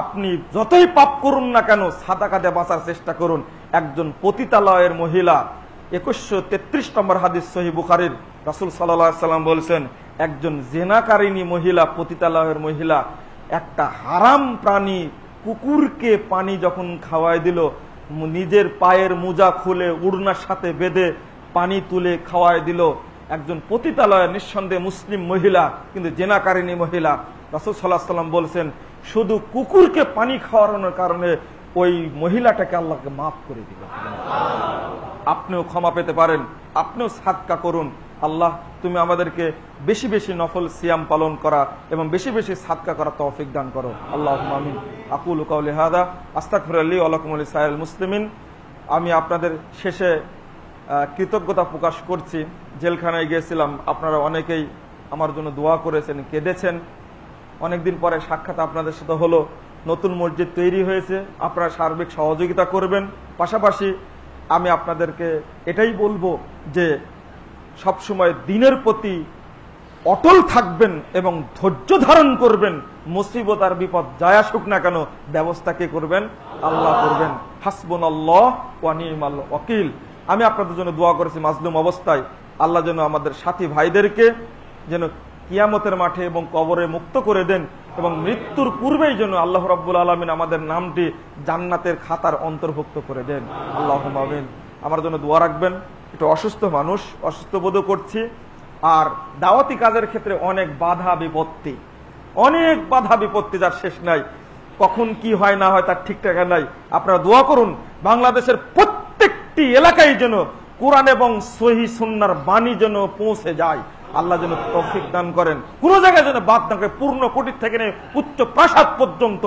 আপনি যতই পাপ করুন না কেন সাদাকা দিয়ে বাঁচার চেষ্টা করুন। একজন পতিতালয়ের মহিলা, 2133 নম্বর হাদিস সহিহ বুখারীর, রাসূল সাল্লাল্লাহু আলাইহি ওয়াসাল্লাম বলেছেন, একজন জিনাকারিনী মহিলা, পতিতালয়ের মহিলা, একটা হারাম প্রাণী কুকুরকে পানি যখন খাওয়ায় দিল, নিজের পায়ের মোজা খুলে উড়নার সাথে বেঁধে পানি তুলে খাওয়ায় দিল। একজন পতিতালয়ের নিঃসন্দেহে মুসলিম মহিলা, কিন্তু জিনাকারিনী মহিলা। রাসূল সাল্লাল্লাহু আলাইহি ওয়াসাল্লাম বলছেন শুধু কুকুরকে পানি খাওয়ানোর কারণে ওই মহিলাটাকে আল্লাহকে মাফ করে দিবেন। আপনিও ক্ষমা পেতে পারেন, আপনিও সাদকা করুন। আল্লাহ তুমি আমাদেরকে বেশি বেশি নফল সিয়াম পালন করা এবং বেশি বেশি সাদকা করা তৌফিক দান করো। আল্লাহুম্মা আমিন। আকুলু কাওলি হাদা আস্তাগফিরুল্লাহি ওয়া লাকুম ওয়া লিসাইরিল মুসলিমিন। আমি আপনাদের শেষে কৃতজ্ঞতা প্রকাশ করছি। জেলখানায় গিয়েছিলাম, আপনারা অনেকেই আমার জন্য দোয়া করেছেন, কেঁদেছেন। অনেকদিন পরে সাক্ষাৎ আপনাদের সাথে হলো। নতুন মসজিদ তৈরি হয়েছে, আপনারা সার্বিক সহযোগিতা করবেন। পাশাপাশি আমি আপনাদেরকে এটাই বলবো যে সবসময় দিনের প্রতি অটল থাকবেন এবং ধৈর্য ধারণ করবেন। মুসিবত আর বিপদ যাই আসুক না কেন ব্যবস্থা কে করবেন? আল্লাহ করবেন। হাসবুনাল্লাহ ওয়া নি'মাল ওয়াকিল। আমি আপনাদের জন্য দোয়া করেছি মাজলুম অবস্থায়, আল্লাহ যেন আমাদের সাথী ভাইদেরকে যেন কিয়ামতের মাঠে এবং কবরে মুক্ত করে দেন এবং মৃত্যুর পূর্বেই যেন আল্লাহ রাব্বুল আলামিন আমাদের নামটি জান্নাতের খাতার অন্তর্ভুক্ত করে দেন। আল্লাহুম্মা আমিন। আমার জন্য দোয়া রাখবেন। একটু অসুস্থ মানুষ, অসুস্থ বোধ করছি। আর দাওয়াতি কাজের ক্ষেত্রে অনেক বাধা বিপত্তি যার শেষ নাই। কখন কি হয় না হয় তার ঠিক ঠিকানা নাই। আপনারা দোয়া করুন বাংলাদেশের প্রত্যেকটি এলাকায় যেন কোরআন এবং সহিহ সুন্নাহর বাণী যেন পৌঁছে যায়। আল্লাহ যেন তৌফিক দান করেন। কোন জায়গায় যেন বাদ না করে, পূর্ণ কোটির থেকে নিয়ে উচ্চ প্রাসাদ পর্যন্ত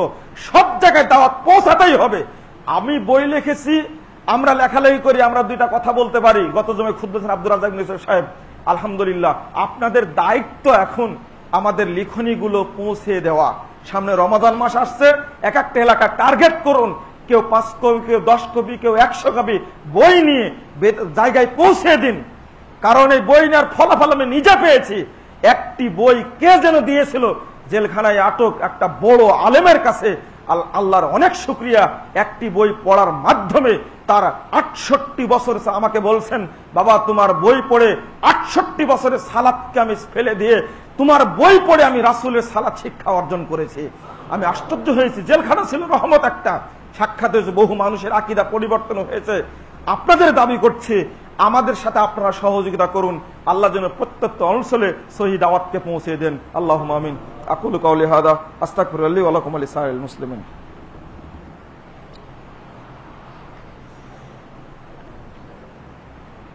সব জায়গায় দাওয়াত পৌঁছাতেই হবে। আমি বই লিখেছি, আমরা লেখালেখি করি, আমরা দুইটা কথা বলতে পারি। গত জমে খুদ্দিন আব্দুর রাজ্জাক মিসর সাহেব, আলহামদুলিল্লাহ আপনাদের দায়িত্ব এখন আমাদের লিখনীগুলো পৌঁছে দেওয়া। সামনে রমাদান মাস আসছে, এক একটা এলাকা টার্গেট করুন। কেউ 5 কপি, কেউ 10 কপি, কেউ 100 কপি বই নিয়ে জায়গায় পৌঁছে দিন। কারণ এই বই নেওয়ার ফলাফল আমি নিজে পেয়েছি। একটি বই কে যেন দিয়েছিল জেলখানায় আটক একটা বড় আলেমের কাছে, আল্লাহর অনেক শুকরিয়া, একটি বই পড়ার মাধ্যমে তার 68 বছর আমাকে বলছেন, বাবা তোমার বই পড়ে 68 বছরের সালাতকে আমি ফেলে দিয়ে তোমার বই পড়ে আমি রাসূলের সালাত শিক্ষা অর্জন করেছি। আমি আশ্চর্য হয়েছি। জেলখানা ছিল রহমত একটা, সাক্ষাৎ হয়েছে, বহু মানুষের আকীদা পরিবর্তন হয়েছে। আপনাদের দাবি করছে আমাদের সাথে আপনারা সহযোগিতা করুন, আল্লাহ যেন প্রত্যেকটা অঞ্চলে সহিহ দাওয়াতকে পৌঁছে দেন। আল্লাহুম্মা আমিন। আকুলু কাওলি হাদা আস্তাগফিরুল্লাহ লি ওয়া লাকুম ওয়া লিসাইরিল মুসলিমিন।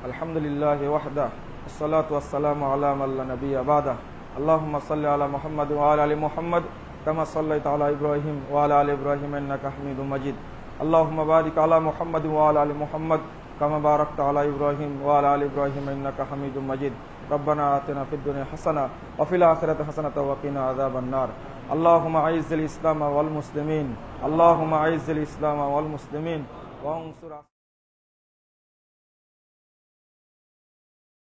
আলহামদুলিল্লাহি ওয়াহদা والصلاة والسلام على من لا نبي بعده اللهم صل على محمد وعلى آل محمد كما صليت على إبراهيم وعلى آل إبراهيم إنك حميد مجيد اللهم بارك على محمد وعلى آل محمد كما باركت على إبراهيم وعلى آل إبراهيم إنك حميد مجيد ربنا آتنا في الدنيا حسنة وفي الآخرة حسنة وقنا عذاب النار اللهم أعز الإسلام والمسلمين اللهم أعز الإسلام والمسلمين وانصر